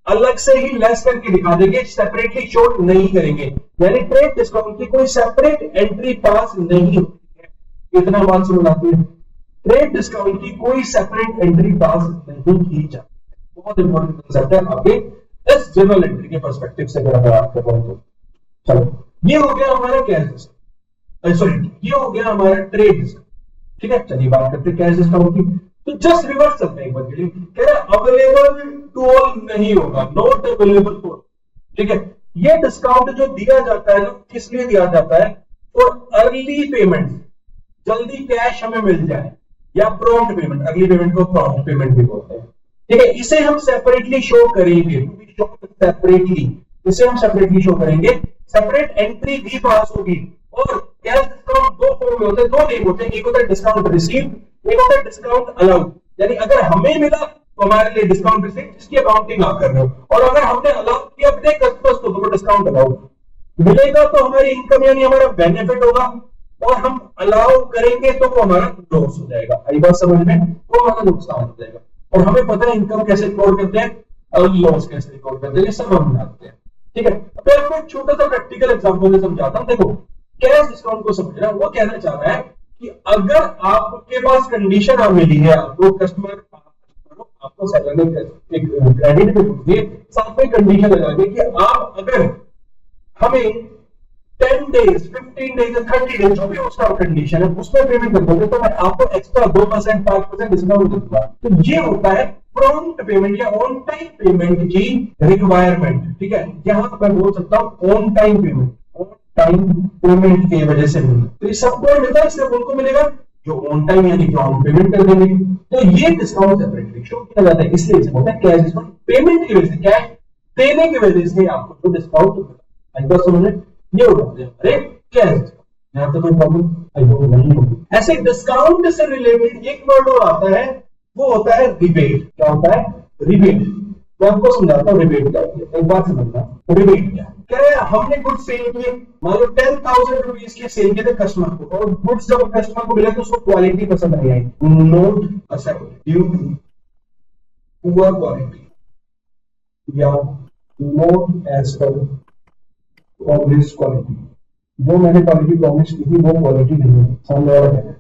अलग से ही लेस करके दिखा देंगे, सेपरेटली शो नहीं करेंगे। यानी ट्रेड डिस्काउंट की कोई सेपरेट एंट्री पास नहीं होती है। इतना बात समझ आती है? ट्रेड डिस्काउंट की कोई सेपरेट एंट्री पास नहीं की जाती। बहुत इंपॉर्टेंट कंसेप्ट है आपके इस जर्नल एंट्री के पर्सपेक्टिव से अगर मैं बात कर रहा हूं तो। चलो ये हो गया हमारा कैश डिस्काउंट, सॉरी ये हो गया हमारा ट्रेड डिस्काउंट। ठीक है, चलिए बात करते हैं कैश डिस्काउंट की। तो जस्ट रिवर्स चलते हैं एक बार के लिए, कह रहा अवेलेबल टू ऑल नहीं होगा, नॉट अवेलेबल फॉर। ठीक है, ये डिस्काउंट जो दिया जाता है ना, किस लिए दिया जाता है? फॉर अर्ली पेमेंट, जल्दी कैश हमें मिल जाए, या प्रॉम्प्ट पेमेंट, अर्ली पेमेंट को प्रॉम्प्ट पेमेंट भी बोलते हैं। ठीक है, इसे हम सेपरेटली शो करेंगे, सेपरेटली इसे हम सेपरेटली शो करेंगे, सेपरेट एंट्री भी पास होगी। और कैश डिस्काउंट दो फॉर्म में होते हैं, दो नेम होते हैं, एक होता है डिस्काउंट रिसीव, एक होता है डिस्काउंट अलाउड। यानी अगर हमें मिला तो हमारे लिए डिस्काउंट रिसीव, जिसकी अकाउंटिंग आप कर रहे हो, और अगर हमने अलाउ किया अपने कस्टमर्स को तो वो डिस्काउंट अलाउड मिलेगा, तो हमारी इनकम यानी हमारा बेनिफिट होगा, और हम अलाउ करेंगे तो वो हमारा लॉस हो जाएगा। आई बात समझ में? वो हमारा नुकसान हो जाएगा। और हमें पता है इनकम कैसे रिकॉर्ड करते हैं और लॉस कैसे रिकॉर्ड करते हैं, ये सब हम जानते हैं। ठीक है, अब मैं आपको एक छोटा सा प्रैक्टिकल एग्जांपल से समझाता हूं। देखो, कैश डिस्काउंट को समझना, वो कहना चाह रहा है कि अगर आपके पास कंडीशन आ मिली है, आपको कस्टमर आपको सेलर ने एक क्रेडिट पे दिए, साथ में कंडीशन लगा दी कि आप अगर हमें 10 डेज 15 डेज 30 डेज जो भी उसका कंडीशन है उसमें पेमेंट कर दोगे तो मैं आपको एक्स्ट्रा 2% 5% डिस्काउंट दूंगा। तो ये होता है प्रॉम्प्ट पेमेंट या ऑन टाइम पेमेंट की रिक्वायरमेंट। ठीक है, यहां मैं बोल सकता हूं on time payment, on time payment की वजह से मिला। तो ये सबको मिलता है, सिर्फ उनको मिलेगा जो ऑन टाइम यानी कि ऑन पेमेंट कर देंगे। तो ये डिस्काउंट सेपरेटली शो किया जाता है, इसलिए इसे बोलते हैं कैश डिस्काउंट। पेमेंट की वजह से, कैश देने की वजह से आपको जो डिस्काउंट मिला, एक बार समझ ये हो जाते हैं। अरे कैश यहां पे कोई प्रॉब्लम आई होप नहीं होगी। ऐसे डिस्काउंट से रिलेटेड एक वर्ड और आता है, वो होता है रिबेट। क्या होता है? रिबेट। मैं आपको समझाता हूँ रिबेट क्या होती है, एक बात समझना। रिबेट क्या है? कह रहे हैं हमने गुड्स सेल किए, मान लो 10,000 रुपीज के सेल किए थे कस्टमर को, और गुड्स जब कस्टमर को मिला तो उसको क्वालिटी पसंद नहीं आई, not accept due to poor quality या not as per promise quality. जो मैंने क्वालिटी प्रॉमिस की थी वो क्वालिटी नहीं है, सामने वाला है।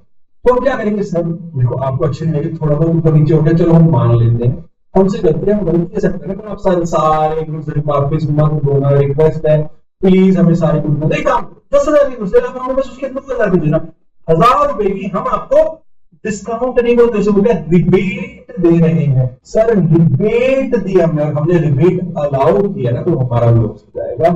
तो हम क्या करेंगे सर, देखो आपको अच्छी नहीं लगी, थोड़ा बहुत ऊपर नीचे हो गया, चलो हम मान लेते हैं, हमसे गलती है, हम गलती से करते हैं, पर आप सारे गुड्स वापस मत बोलना, रिक्वेस्ट है प्लीज हमें सारे गुड्स दें। 10,000 की गुड्स है, हमें बस उसके 9,000 की देना, 1,000 रुपए की हम आपको डिस्काउंट नहीं बोलते, उसे बोलते हैं रिबेट दे रहे हैं। सर रिबेट दिया हमने रिबेट अलाउ किया ना तो हमारा लॉस हो जाएगा।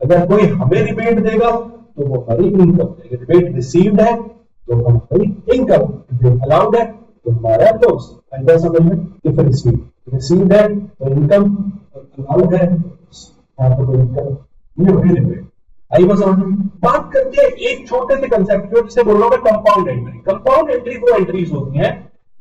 अगर कोई हमें रिबेट देगा तो वो हमारी इनकम देगा। रिबेट रिसीव्ड है तो हमारी इनकम, रिबेट अलाउड है तो हमारा लॉस। अंदर समझ में डिफरेंस रिसीव्ड है तो इनकम, अलाउड है तो इनकम, ये हो गई रिबेट। आई बात समझ में? बात करते हैं एक छोटे से कंसेप्ट को जिसे बोल रहा हूं कंपाउंड एंट्री। कंपाउंड एंट्री वो एंट्रीज होती हैं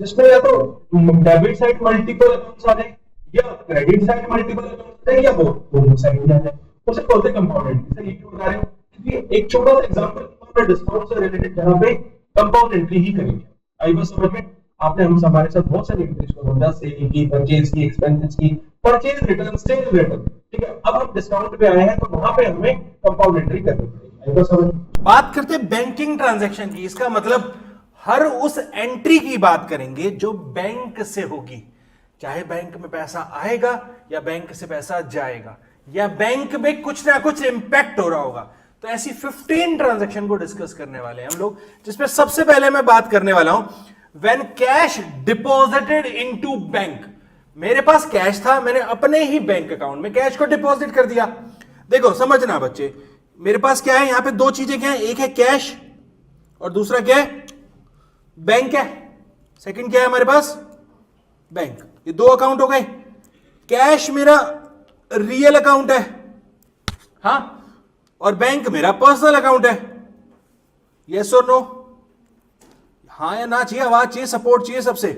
जिसमें या तो डेबिट साइड मल्टीपल अकाउंट्स आ जाए या क्रेडिट साइड मल्टीपल अकाउंट्स आ जाए या दोनों साइड आ जाए, उसे बोलते हैं कंपाउंड एंट्री। सर ये क्यों बता रहे हो? क्योंकि एक छोटा सा एग्जांपल डिस्काउंट से रिलेटेड जहां पे कंपाउंड एंट्री ही करेंगे। आई बात समझ में? आपने हम हमारे साथ बहुत सारी एंट्रीज को समझा, सेल की, परचेज की, एक्सपेंसेस की, परचेज रिटर्न, सेल रिटर्न। ठीक है, अब हम डिस्काउंट पे आए हैं तो वहां पे हमें कंपाउंड एंट्री करनी पड़ेगी। आई बात समझ? बात करते हैं बैंकिंग ट्रांजैक्शन की। इसका मतलब हर उस एंट्री की बात करेंगे जो बैंक से होगी, चाहे बैंक में पैसा आएगा या बैंक से पैसा जाएगा या बैंक में कुछ ना कुछ इंपैक्ट हो रहा होगा। तो ऐसी 15 ट्रांजैक्शन को डिस्कस करने वाले हैं हम लोग, जिसमें सबसे पहले मैं बात करने वाला हूं when cash deposited into bank. मेरे पास कैश था, मैंने अपने ही बैंक अकाउंट में कैश को डिपॉजिट कर दिया। देखो समझना बच्चे, मेरे पास क्या है, यहां पे दो चीजें क्या है, एक है कैश और दूसरा क्या है, बैंक है। सेकंड क्या है हमारे पास, बैंक। ये दो अकाउंट हो गए। कैश मेरा रियल अकाउंट है, हाँ, और बैंक मेरा पर्सनल अकाउंट है। यस और नो, हाँ या ना चाहिए, आवाज चाहिए, सपोर्ट चाहिए सबसे।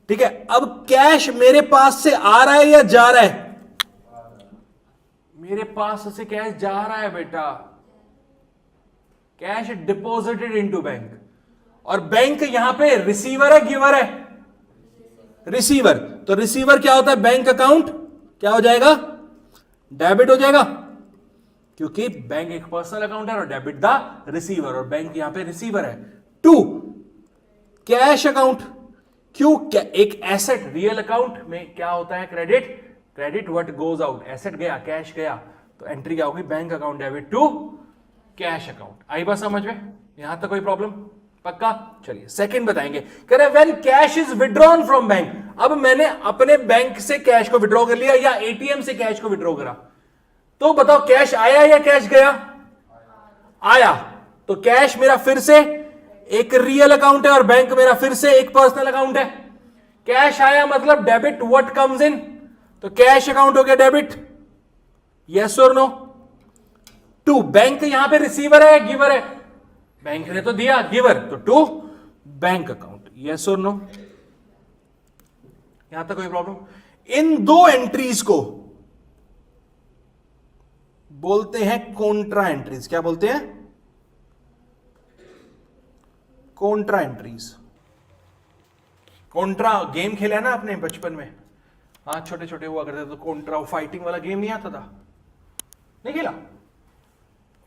ठीक है, अब कैश मेरे पास से आ रहा है या जा रहा है? मेरे पास से कैश जा रहा है बेटा, कैश डिपॉजिटेड इनटू बैंक। और बैंक यहां पे रिसीवर है, गिवर है? रिसीवर। तो रिसीवर क्या होता है, बैंक अकाउंट क्या हो जाएगा, डेबिट हो जाएगा, क्योंकि बैंक एक पर्सनल अकाउंट है और डेबिट द रिसीवर, और बैंक यहां पे रिसीवर है। 2, कैश अकाउंट। क्यों? एक एसेट, रियल अकाउंट में क्या होता है? Credit, credit what goes out, asset गया, कैश गया, तो एंट्री क्या होगी? Bank account debit to cash account. आई बात समझ में? यहां तक कोई प्रॉब्लम? पक्का? चलिए सेकंड बताएंगे। कह रहे when cash is withdrawn from bank. अब मैंने अपने बैंक से कैश को विड्रॉ कर लिया या एटीएम से कैश को विड्रॉ करा, तो बताओ कैश आया या कैश गया? आया। तो कैश मेरा फिर से एक रियल अकाउंट है और बैंक मेरा फिर से एक पर्सनल अकाउंट है। कैश आया मतलब डेबिट व्हाट कम्स इन, तो कैश अकाउंट हो गया डेबिट। यस और नो? टू बैंक यहां पे रिसीवर है, गिवर है? बैंक ने तो दिया, गिवर, तो टू बैंक अकाउंट। यस और नो? यहां तक कोई प्रॉब्लम? इन दो एंट्रीज को बोलते हैं कॉन्ट्रा एंट्रीज। क्या बोलते हैं? Contra entries. कॉन्ट्रा गेम खेला है ना आपने बचपन में? हाँ, छोटे छोटे हुआ करते तो कॉन्ट्रा फाइटिंग वाला गेम नहीं आता था? नहीं खेला?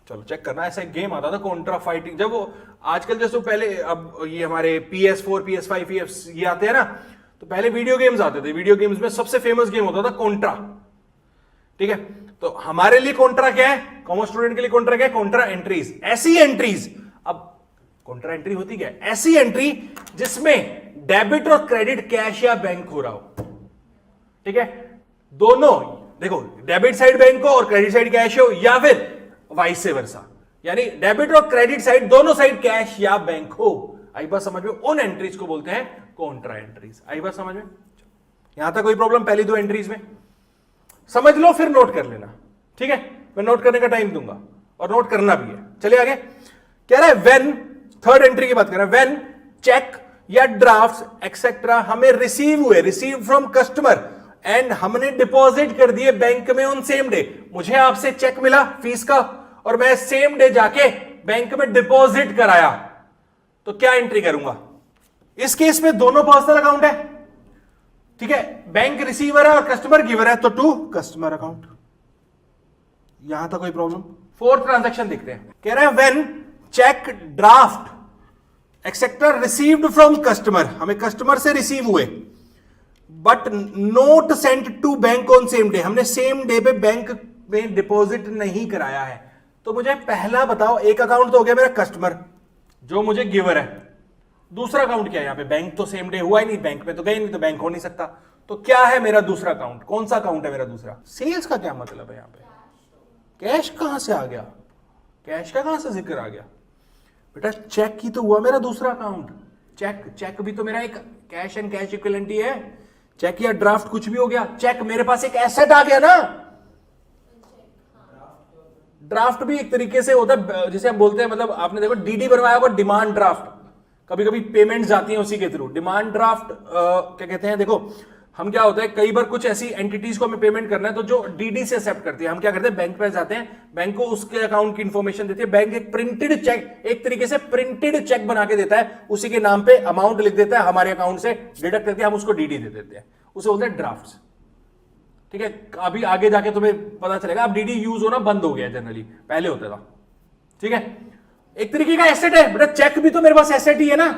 चलो चेक करना। ऐसा एक गेम आता था कॉन्ट्रा फाइटिंग, जब वो आजकल जैसे पहले, अब ये हमारे PS4 PS5 ये आते हैं ना, तो पहले वीडियो गेम्स आते थे। वीडियो गेम्स में सबसे फेमस गेम होता था कॉन्ट्रा। ठीक है, तो हमारे लिए कॉन्ट्रा क्या है? कॉमर्स स्टूडेंट के लिए कॉन्ट्रा क्या है? Contra entries. ऐसी एंट्रीज, अब कॉन्ट्रा एंट्री होती क्या है? ऐसी एंट्री जिसमें डेबिट और क्रेडिट कैश या बैंक हो रहा हो। ठीक है, दोनों, देखो डेबिट साइड बैंक हो और क्रेडिट साइड कैश हो, या फिर वाइस वर्सा, यानी डेबिट और क्रेडिट साइड दोनों साइड कैश या बैंक हो। आई बात समझ में? उन एंट्रीज को बोलते हैं कॉन्ट्रा एंट्रीज। आई बात समझ में? यहां तक कोई प्रॉब्लम पहली दो एंट्रीज में? समझ लो फिर नोट कर लेना। ठीक है, मैं नोट करने का टाइम दूंगा और नोट करना भी है। चलिए आगे। कह रहा है व्हेन, थर्ड एंट्री की बात कर रहा है, व्हेन चेक या ड्राफ्ट एक्सेट्रा हमें रिसीव हुए, रिसीव फ्रॉम कस्टमर, एंड हमने डिपॉजिट कर दिए बैंक में ऑन सेम डे। मुझे आपसे चेक मिला फीस का और मैं सेम डे जाके बैंक में डिपॉजिट कराया, तो क्या एंट्री करूंगा? इस केस में दोनों पर्सनल अकाउंट है। ठीक है, बैंक रिसीवर है और कस्टमर गिवर है, तो टू कस्टमर अकाउंट। यहां तक कोई प्रॉब्लम? फोर्थ ट्रांजैक्शन देखते हैं। कह रहे हैं when cheque draft etcetera received from customer, हमें कस्टमर से रिसीव हुए, but not sent to bank on same day, हमने सेम डे पे बैंक में डिपॉजिट नहीं कराया है। तो मुझे पहला बताओ, एक अकाउंट तो हो गया मेरा कस्टमर जो मुझे गिवर है, दूसरा अकाउंट क्या है यहां पे? बैंक तो सेम डे हुआ ही नहीं, बैंक में तो गए नहीं, तो बैंक हो नहीं सकता। तो क्या है मेरा दूसरा अकाउंट? कौन सा अकाउंट है मेरा दूसरा? सेल्स का क्या मतलब है यहां पे? कैश कहां से आ गया? कैश का कहां से जिक्र आ गया? बेटा चेक ही तो हुआ मेरा दूसरा अकाउंट। चेक भी तो मेरा एक कैश एंड कैश इक्विवेलेंट ही है। चेक या ड्राफ्ट कुछ भी हो गया, चेक मेरे पास एक एसेट आ गया ना। ड्राफ्ट भी एक तरीके से होता है, जिसे हम बोलते हैं, मतलब आपने देखो डीडी बनवाया होगा, डिमांड ड्राफ्ट। कभी कभी पेमेंट जाती है उसी के थ्रू। डिमांड ड्राफ्ट क्या कहते हैं? देखो हम क्या होता है, कई बार कुछ ऐसी एंटिटीज को हमें पेमेंट करना है, तो जो डीडी से एक्सेप्ट करती है, हम क्या करते हैं, बैंक पे जाते हैं, बैंक को उसके अकाउंट की इंफॉर्मेशन देती है, बैंक एक प्रिंटेड चेक, एक तरीके से प्रिंटेड चेक बना के देता है, उसी के नाम पे अमाउंट लिख देता है, हमारे अकाउंट से डिडक्ट करके हम उसको डीडी दे देते हैं, उसे बोलते हैं ड्राफ्ट। ठीक है, अभी आगे जाके तुम्हें पता चलेगा, अब डीडी यूज होना बंद हो गया जनरली, पहले होता था। ठीक है, एक तरीके का एसेट है बेटा, चेक भी तो मेरे पास एसेट ही है ना।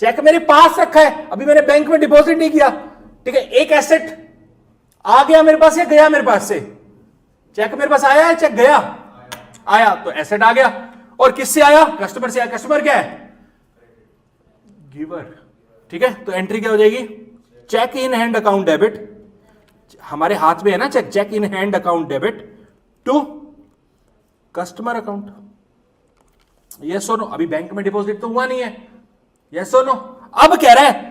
चेक मेरे पास रखा है, अभी मैंने बैंक में डिपॉजिट नहीं किया। ठीक है, एक एसेट आ गया मेरे पास या गया मेरे पास से? चेक मेरे पास आया है, चेक गया? आया, तो एसेट आ गया। और किससे आया? कस्टमर से आया। कस्टमर क्या है? गिवर। ठीक है, तो एंट्री क्या हो जाएगी? Cheque in hand account debit, हमारे हाथ में है ना cheque, cheque in hand account debit to customer account. Yes और नो? अभी बैंक में डिपॉजिट तो हुआ नहीं है। यस और नो? अब कह रहे हैं,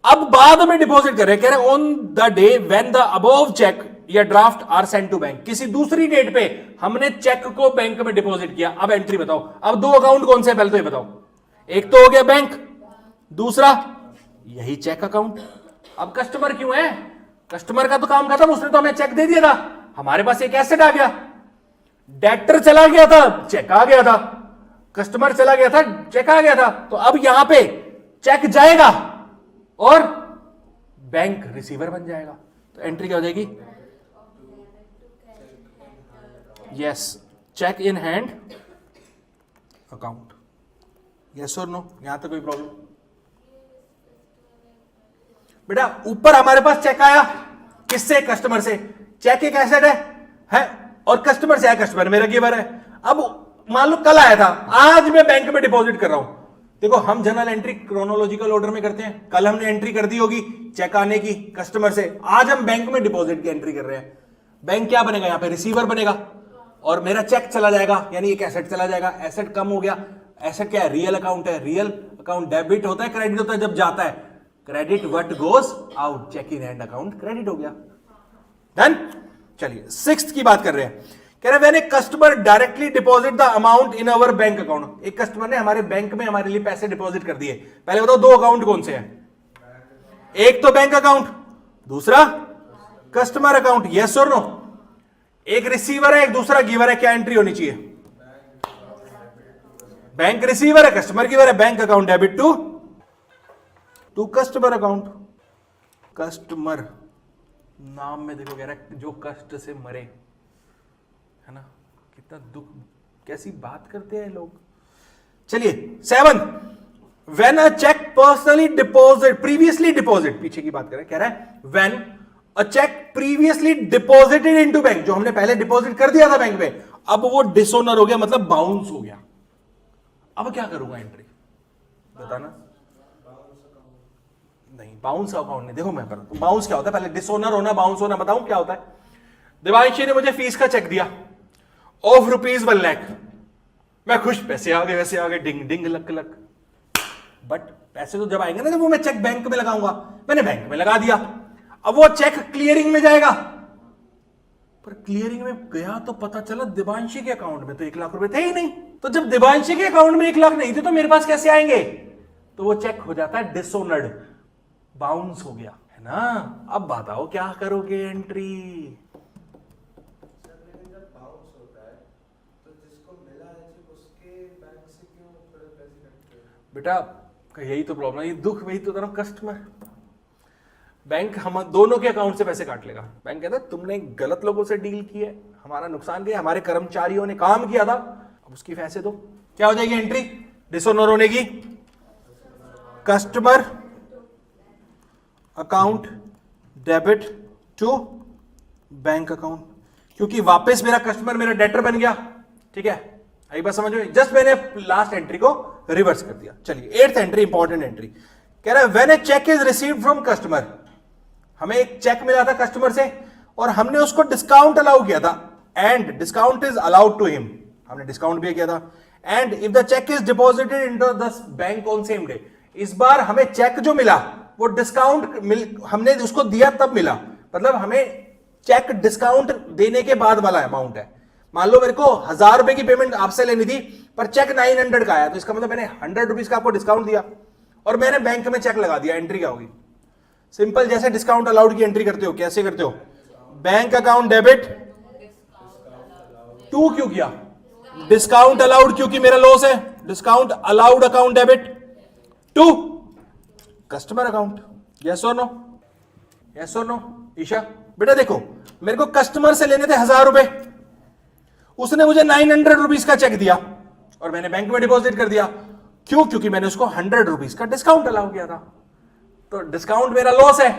अब बाद में डिपॉजिट कर रहे हैं, कह रहे हैं on the day when the above cheque या draft are sent to bank, किसी दूसरी डेट पे हमने चेक को बैंक में डिपॉजिट किया। अब एंट्री बताओ। अब दो अकाउंट कौन से, पहले तो ये बताओ। एक तो हो गया बैंक, दूसरा यही चेक अकाउंट। अब कस्टमर क्यों है? कस्टमर का तो काम खत्म, उसने तो हमें चेक दे दिया था, हमारे पास एक एसेट आ गया। डेटर चला गया था, चेक आ गया था। कस्टमर चला गया था, चेक आ गया था। तो अब यहां पे चेक जाएगा और बैंक रिसीवर बन जाएगा। तो एंट्री क्या हो जाएगी? Yes, cheque in hand account. Yes और नो? यहां तक कोई प्रॉब्लम? बेटा ऊपर हमारे पास चेक आया, किससे? कस्टमर से। चेक एक एसेट है और कस्टमर से आया, कस्टमर मेरा गिवर है। अब मान लो कल आया था, आज मैं बैंक में डिपॉजिट कर रहा हूं। देखो हम जनरल एंट्री क्रोनोलॉजिकल ऑर्डर में करते हैं। कल हमने एंट्री कर दी होगी चेक आने की कस्टमर से, आज हम बैंक में डिपॉजिट की एंट्री कर रहे हैं। बैंक क्या बनेगा? यहां पे रिसीवर बनेगा और मेरा चेक चला जाएगा, यानी एक एसेट चला जाएगा। एसेट कम हो गया। एसेट क्या है? रियल अकाउंट है। रियल अकाउंट डेबिट होता है, क्रेडिट होता है जब जाता है। Credit what goes out, cheque in hand account credit हो गया। डन। चलिए 6th की बात कर रहे हैं। कह रहे when a customer directly deposit the amount in our bank account. एक कस्टमर ने हमारे बैंक में हमारे लिए पैसे डिपॉजिट कर दिए। पहले बताओ 2 अकाउंट कौन से हैं? एक तो बैंक अकाउंट, दूसरा कस्टमर अकाउंट। यस और नो? एक रिसीवर है, एक दूसरा गिवर है। क्या एंट्री होनी चाहिए? बैंक रिसीवर है, कस्टमर गिवर है। Bank account debit to customer account. Customer नाम में देखो कह रहा है जो कष्ट से मरे, है ना? कितना दुख, कैसी बात करते हैं लोग। चलिए 7, when a cheque personally deposit, previously deposit, पीछे की बात कर रहे हैं। कह रहा है when a cheque previously deposited into bank, जो हमने पहले डिपॉजिट कर दिया था बैंक में, अब वो डिसऑनर हो गया, मतलब बाउंस हो गया। अब क्या करूंगा एंट्री? बताना। नहीं, बाउंस अकाउंट नहीं। देखो मैं बताता हूं बाउंस क्या होता है। पहले डिसऑनर होना, बाउंस होना बताऊं क्या होता है। दिवांशी ने मुझे फीस का चेक दिया ऑफ ₹1 लाख। मैं खुश, पैसे आ गए, वैसे आ गए, डिंग डिंग लक लक। बट पैसे तो जब आएंगे ना, जब वो मैं चेक बैंक में लगाऊंगा। मैंने बैंक में लगा दिया, अब वो चेक क्लियरिंग में जाएगा। पर क्लियरिंग में गया तो पता चला दिवांशी के अकाउंट में तो 1 लाख रुपए थे ही नहीं। तो जब दिवांशी के अकाउंट में 1 लाख नहीं थे तो मेरे पास कैसे आएंगे? तो वो चेक हो जाता है डिसऑनर्ड, बाउंस हो गया, है ना? अब बताओ क्या करोगे एंट्री? बेटा यही तो प्रॉब्लम है, ये दुख वही तो था ना। कस्टमर, बैंक हम दोनों के अकाउंट से पैसे काट लेगा। बैंक कहता है तुमने गलत लोगों से डील की है, हमारा नुकसान किया, हमारे कर्मचारियों ने काम किया था, अब उसकी पैसे दो। क्या हो जाएगी एंट्री डिसऑनर होने की? Customer account debit to bank account, क्योंकि वापस मेरा कस्टमर मेरा डेटर बन गया। ठीक है, आई बात समझ में? जस्ट मैंने लास्ट एंट्री को रिवर्स कर दिया। चलिए 8th एंट्री, इंपॉर्टेंट एंट्री। कह रहा है when a cheque is received from customer, हमें एक चेक मिला था कस्टमर से और हमने उसको डिस्काउंट अलाउ किया था, and discount is allowed to him, हमने डिस्काउंट भी किया था। And if the cheque is deposited into the bank on same day, इस बार हमें चेक जो मिला वो डिस्काउंट हमने उसको दिया तब मिला, मतलब हमें चेक डिस्काउंट देने के बाद वाला अमाउंट है। मान लो मेरे को 1000 रुपए की पेमेंट आपसे लेनी थी पर चेक 900 का आया, तो इसका मतलब मैंने 100 रुपीज का आपको डिस्काउंट दिया और मैंने बैंक में चेक लगा दिया। एंट्री क्या होगी? सिंपल, जैसे डिस्काउंट अलाउड की एंट्री करते हो। कैसे करते हो? बैंक अकाउंट डेबिट टू, क्यों किया? डिस्काउंट अलाउड, क्योंकि मेरा लॉस है। Discount allowed account debit to customer account. Yes और नो? यस और नो? ईशा बेटा देखो, मेरे को कस्टमर से लेने थे 1000 रुपए, उसने मुझे 900 रुपीज का चेक दिया और मैंने बैंक में डिपॉजिट कर दिया। क्यों? क्योंकि मैंने उसको 100 रुपीज का डिस्काउंट अलाउ किया था। तो डिस्काउंट मेरा लॉस है।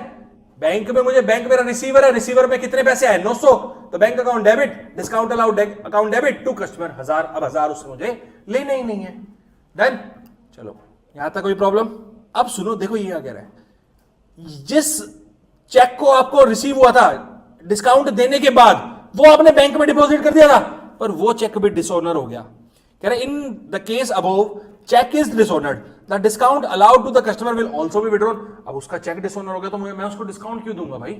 बैंक में मुझे, बैंक मेरा रिसीवर है, रिसीवर में कितने पैसे आए? 900, तो bank account debit, discount allowed account debit to customer 1000। अब 1000 उससे मुझे लेना ही नहीं है। डन। चलो यहां तक कोई प्रॉब्लम? अब सुनो, देखो ये क्या कह रहा है। जिस चेक को आपको रिसीव हुआ था डिस्काउंट देने के बाद, वो आपने बैंक में डिपॉजिट कर दिया था, पर वो चेक भी डिसऑनर हो गया। कह रहे in the case above cheque is dishonoured, the discount allowed to the customer will also be withdrawn. अब उसका चेक डिसऑनर हो गया तो मैं उसको डिस्काउंट क्यों दूंगा भाई?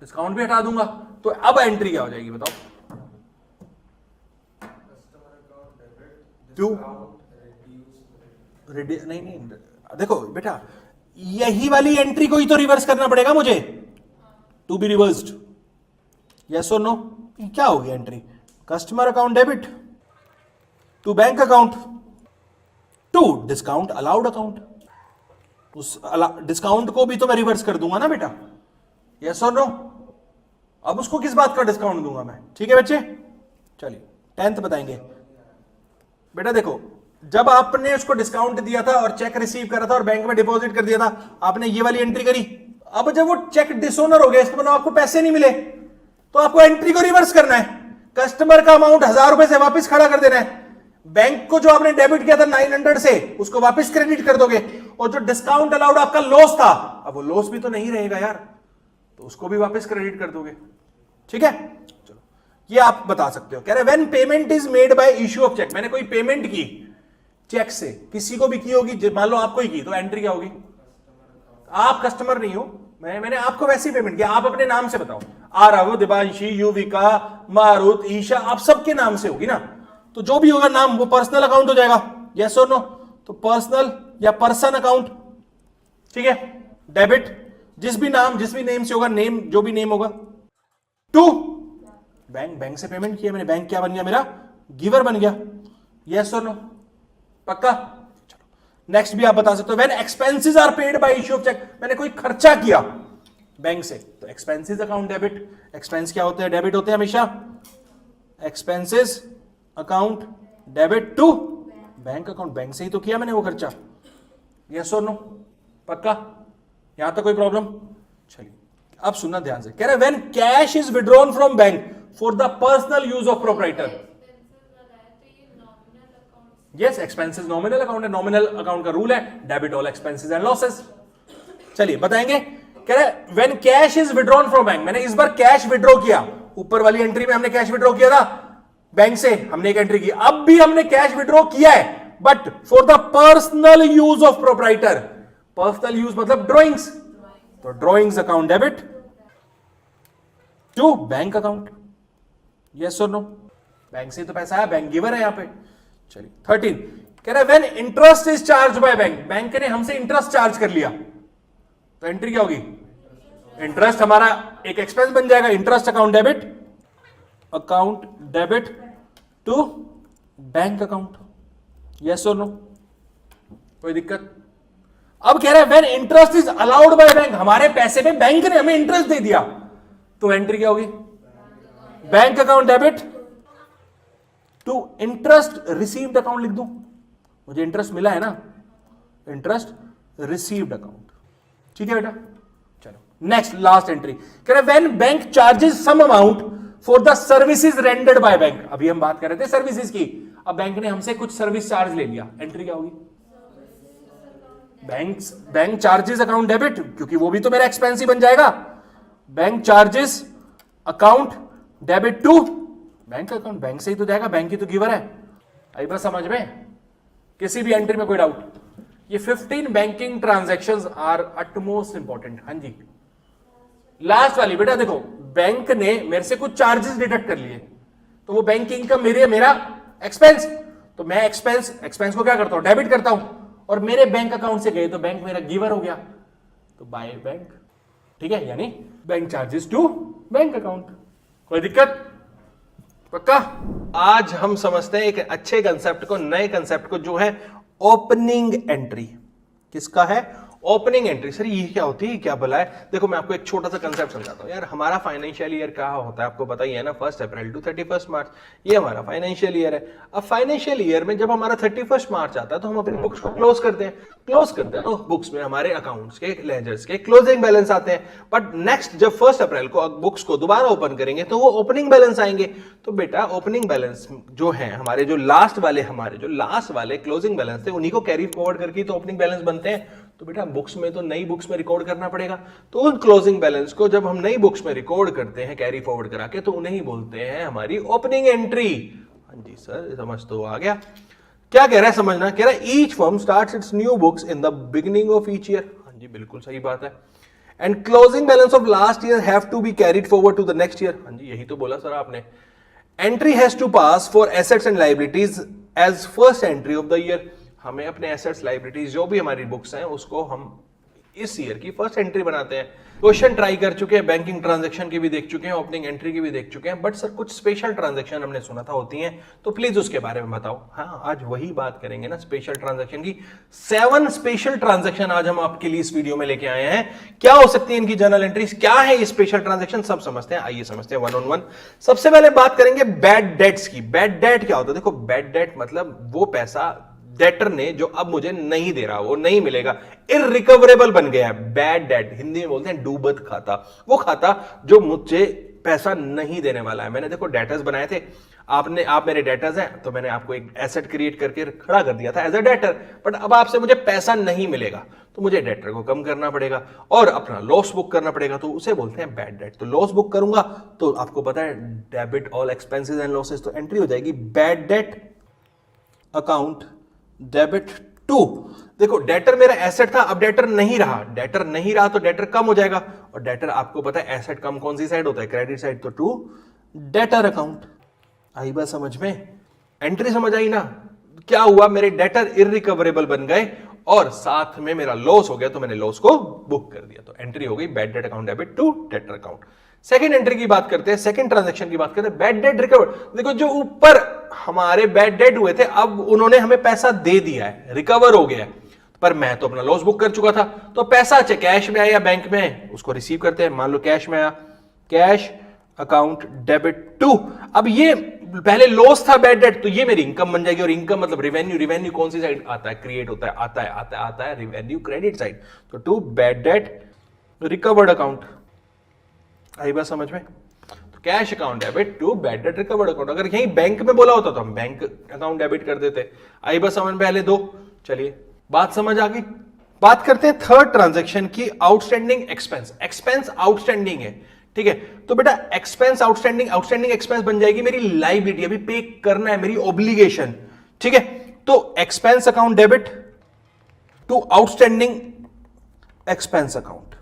डिस्काउंट भी हटा दूंगा। तो अब एंट्री क्या हो जाएगी बताओ? टू नहीं, देखो बेटा यही वाली एंट्री को ही तो रिवर्स करना पड़ेगा मुझे, टू बी रिवर्स्ड। यस और नो? क्या होगी entry? Customer account debit to bank account to discount allowed account. उस डिस्काउंट को भी तो मैं रिवर्स कर दूंगा ना बेटा। यस और नो? अब उसको किस बात का डिस्काउंट दूंगा मैं? ठीक है बच्चे, चलिए 10th बताएंगे। बेटा देखो जब आपने उसको डिस्काउंट दिया था और चेक रिसीव करा था और बैंक में डिपॉजिट कर दिया था, आपने ये वाली एंट्री करी। अब जब वो चेक डिसओनर हो गया, इसका मतलब आपको पैसे नहीं मिले, तो आपको एंट्री को रिवर्स करना है। कस्टमर का अमाउंट 1000 रुपए से वापस खड़ा कर देना है। बैंक को जो आपने डेबिट किया था 900 से, उसको वापस क्रेडिट कर दोगे। और जो डिस्काउंट अलाउड आपका लॉस था, अब वो लॉस भी तो नहीं रहेगा यार, तो उसको भी वापस क्रेडिट कर दोगे। ठीक है, चलो ये आप बता सकते हो। कह रहे when payment is made by issue of cheque, मैंने कोई पेमेंट की चेक से, किसी को भी की होगी, मान लो आपको ही की, तो एंट्री क्या होगी? आप कस्टमर नहीं हो, मैंने आपको वैसे ही पेमेंट किया, आप अपने नाम से बताओ। आरव, दिवांशी, युविका, मारुत, ईशा, आप सबके नाम से होगी ना, तो जो भी होगा नाम वो पर्सनल अकाउंट हो जाएगा। यस और नो? तो पर्सनल या पर्सन अकाउंट, ठीक है। डेबिट जिस भी नेम से होगा, नेम जो भी नेम होगा। टू बैंक, बैंक से पेमेंट किया मैंने, बैंक क्या बन गया मेरा? गिवर बन गया। यस और नो? पक्का? चलो नेक्स्ट भी आप बता सकते हो। When expenses are paid by issue of cheque, मैंने कोई खर्चा किया बैंक से, तो एक्सपेंसेस अकाउंट डेबिट। एक्सपेंस क्या होते हैं? डेबिट होते हैं हमेशा। Expenses account debit to bank account, bank से ही तो किया मैंने वो खर्चा। यस और नो? पक्का? यहां तक कोई प्रॉब्लम? चलिए अब सुनना ध्यान से। कह रहे when cash is withdrawn from bank for the personal use of proprietor. Yes, expenses nominal account है, नॉमिनल अकाउंट का रूल है, debit all expenses and losses. चलिए बताएंगे। कह रहे when cash is withdrawn from bank, मैंने इस बार कैश विड्रॉ किया, ऊपर वाली एंट्री में हमने कैश विड्रॉ किया था बैंक से, हमने एक एंट्री की, अब भी हमने कैश विड्रॉ किया है, but for the personal use of proprietor. Personal use मतलब ड्रॉइंग्स, तो drawings account debit to bank account. Yes और नो? बैंक से तो पैसा है, बैंक गिवर है यहां पे। चलिए 13 कह रहा है when interest is charge by bank, bank ने हमसे इंटरेस्ट चार्ज कर लिया, तो एंट्री क्या होगी? इंटरेस्ट हमारा एक एक्सपेंस बन जाएगा। Interest account debit to bank account. Yes और नो? कोई दिक्कत? अब कह रहा है when interest is allowed by bank, हमारे पैसे पे बैंक ने हमें इंटरेस्ट दे दिया, तो एंट्री क्या होगी? Bank account debit to interest received account लिख दूं, मुझे इंटरेस्ट मिला है ना, इंटरेस्ट रिसीव्ड अकाउंट। ठीक है बेटा? चलो नेक्स्ट लास्ट एंट्री। कह रहे when bank charges some amount for the services rendered by bank, अभी हम बात कर रहे थे सर्विसेज की, अब बैंक ने हमसे कुछ सर्विस चार्ज ले लिया, एंट्री क्या होगी? बैंक चार्जेस अकाउंट डेबिट, क्योंकि वो भी तो मेरा एक्सपेंस ही बन जाएगा। Bank charges account debit to bank account, bank से ही तो जाएगा, बैंक ही तो गिवर है। आई बात समझ में? किसी भी एंट्री में कोई डाउट? ये 15 banking transactions are utmost important. हाँ जी, लास्ट वाली बेटा देखो, बैंक ने मेरे से कुछ चार्जेस डिडक्ट कर लिए, तो वो बैंक की इनकम मेरा एक्सपेंस, तो मैं एक्सपेंस को क्या करता हूं? डेबिट करता हूं, और मेरे बैंक अकाउंट से गए तो बैंक मेरा गिवर हो गया, तो बाय बैंक। ठीक है, यानी bank charges to bank account. कोई दिक्कत? पक्का? आज हम समझते हैं एक अच्छे कंसेप्ट को, नए कंसेप्ट को, जो है ओपनिंग एंट्री। किसका है? Opening entry. सर ये क्या होती है, क्या भला है? देखो मैं आपको एक छोटा सा कंसेप्ट समझाता हूँ यार। हमारा फाइनेंशियल ईयर क्या होता है आपको पता ही है ना, 1 अप्रैल टू 31 मार्च, ये हमारा फाइनेंशियल ईयर है। अब फाइनेंशियल ईयर में जब हमारा 31 मार्च आता है तो हम अपनी बुक्स को क्लोज करते हैं तो बुक्स में हमारे अकाउंट्स के, लेजर्स के क्लोजिंग बैलेंस आते हैं। बट नेक्स्ट जब 1 अप्रैल को बुक्स को दोबारा ओपन करेंगे तो वो ओपनिंग बैलेंस आएंगे। तो बेटा ओपनिंग बैलेंस जो है हमारे, जो लास्ट वाले क्लोजिंग बैलेंस थे, उन्हीं को कैरी फॉरवर्ड करके तो ओपनिंग बैलेंस बनते हैं। तो बेटा बुक्स में तो नई बुक्स में रिकॉर्ड करना पड़ेगा, तो उन क्लोजिंग बैलेंस को जब हम नई बुक्स में रिकॉर्ड करते हैं कैरी फॉरवर्ड करा के, तो उन्हें ही बोलते हैं हमारी ओपनिंग एंट्री। हाँ जी सर, समझ तो आ गया। क्या कह रहा है समझना? कह रहा है each firm starts its new books in the beginning of each year. हाँ जी बिल्कुल सही बात है। And closing balance of last year have to be carried forward to the next year. हाँ जी यही तो बोला सर आपने। Entry has to pass for assets and liabilities as first entry of the year. हमें अपने एसेट्स लायबिलिटीज जो भी हमारी बुक्स हैं उसको हम इस ईयर की फर्स्ट एंट्री बनाते हैं। क्वेश्चन ट्राई कर चुके हैं, बैंकिंग ट्रांजैक्शन की भी देख चुके हैं, ओपनिंग एंट्री की भी देख चुके हैं, बट सर कुछ स्पेशल ट्रांजैक्शन हमने सुना था होती हैं, तो प्लीज उसके बारे में बताओ। हाँ आज वही बात करेंगे ना स्पेशल ट्रांजैक्शन की। 7 स्पेशल ट्रांजैक्शन आज हम आपके लिए इस वीडियो में लेके आए हैं। क्या हो सकती है इनकी जर्नल एंट्रीज, क्या है ये स्पेशल ट्रांजैक्शन, सब समझते हैं। आइए समझते हैं 1 on 1। सबसे पहले बात करेंगे बैड डेट्स की। बैड डेट क्या होता है? देखो बैड डेट मतलब वो पैसा डेटर ने जो अब मुझे नहीं दे रहा, वो नहीं मिलेगा, इररिकवरेबल बन गया है, बैड डेट, हिंदी में बोलते हैं डूबत खाता, वो खाता जो मुझे पैसा नहीं देने वाला है। मैंने देखो डेटर्स बनाए थे, आप मेरे डेटर्स हैं, तो मैंने आपको एक एसेट क्रिएट करके खड़ा कर दिया था एज अ डेटर, बट अब आपसे मुझे पैसा नहीं मिलेगा, तो मुझे डेटर को कम करना पड़ेगा और अपना लॉस बुक करना पड़ेगा, तो उसे बोलते हैं बैड डेट। तो लॉस बुक करूंगा तो आपको पता है debit all expenses and losses, तो एंट्री हो जाएगी bad debt account debit to. देखो डेटर मेरा एसेट था, अब डेटर नहीं रहा, तो डेटर कम हो जाएगा, और डेटर आपको पता है एसेट कम कौन सी साइड होता है, क्रेडिट साइड, तो टू डेटर अकाउंट। आई बात समझ में, एंट्री समझ आई ना? क्या हुआ, मेरे डेटर इररिकवरेबल बन गए और साथ में मेरा लॉस हो गया, तो मैंने लॉस को बुक कर दिया, तो एंट्री हो गई bad debt account debit to debtor account. Second entry की बात करते हैं, सेकंड ट्रांजैक्शन की बात करते हैं, बैड डेट रिकवर। देखो जो ऊपर हमारे बैड डेट हुए थे, अब उन्होंने हमें पैसा दे दिया है, रिकवर हो गया है, पर मैं तो अपना लॉस बुक कर चुका था, तो पैसा चाहे कैश में आया या बैंक में, उसको रिसीव करते हैं। मान लो कैश में आया, कैश अकाउंट डेबिट टू। अब ये पहले लॉस था बैड डेट, तो ये मेरी इनकम बन जाएगी, और इनकम मतलब रिवेन्यू कौन सी साइड आता है, क्रिएट होता है, आता है रिवेन्यू क्रेडिट साइड, तो to bad debt recovered account. आई बात समझ में? तो cash account debit to bad debt recovered account. अगर यही बैंक में बोला होता तो हम बैंक अकाउंट डेबिट कर देते। आई बात समझ में? पहले दो, चलिए बात समझ आ गई। बात करते हैं थर्ड ट्रांजैक्शन की, आउटस्टैंडिंग एक्सपेंस। एक्सपेंस आउटस्टैंडिंग है, ठीक है, तो बेटा एक्सपेंस आउटस्टैंडिंग एक्सपेंस बन जाएगी मेरी लाइबिलिटी, अभी पे करना है, मेरी ऑब्लिगेशन, ठीक है। तो expense account debit to outstanding expense account.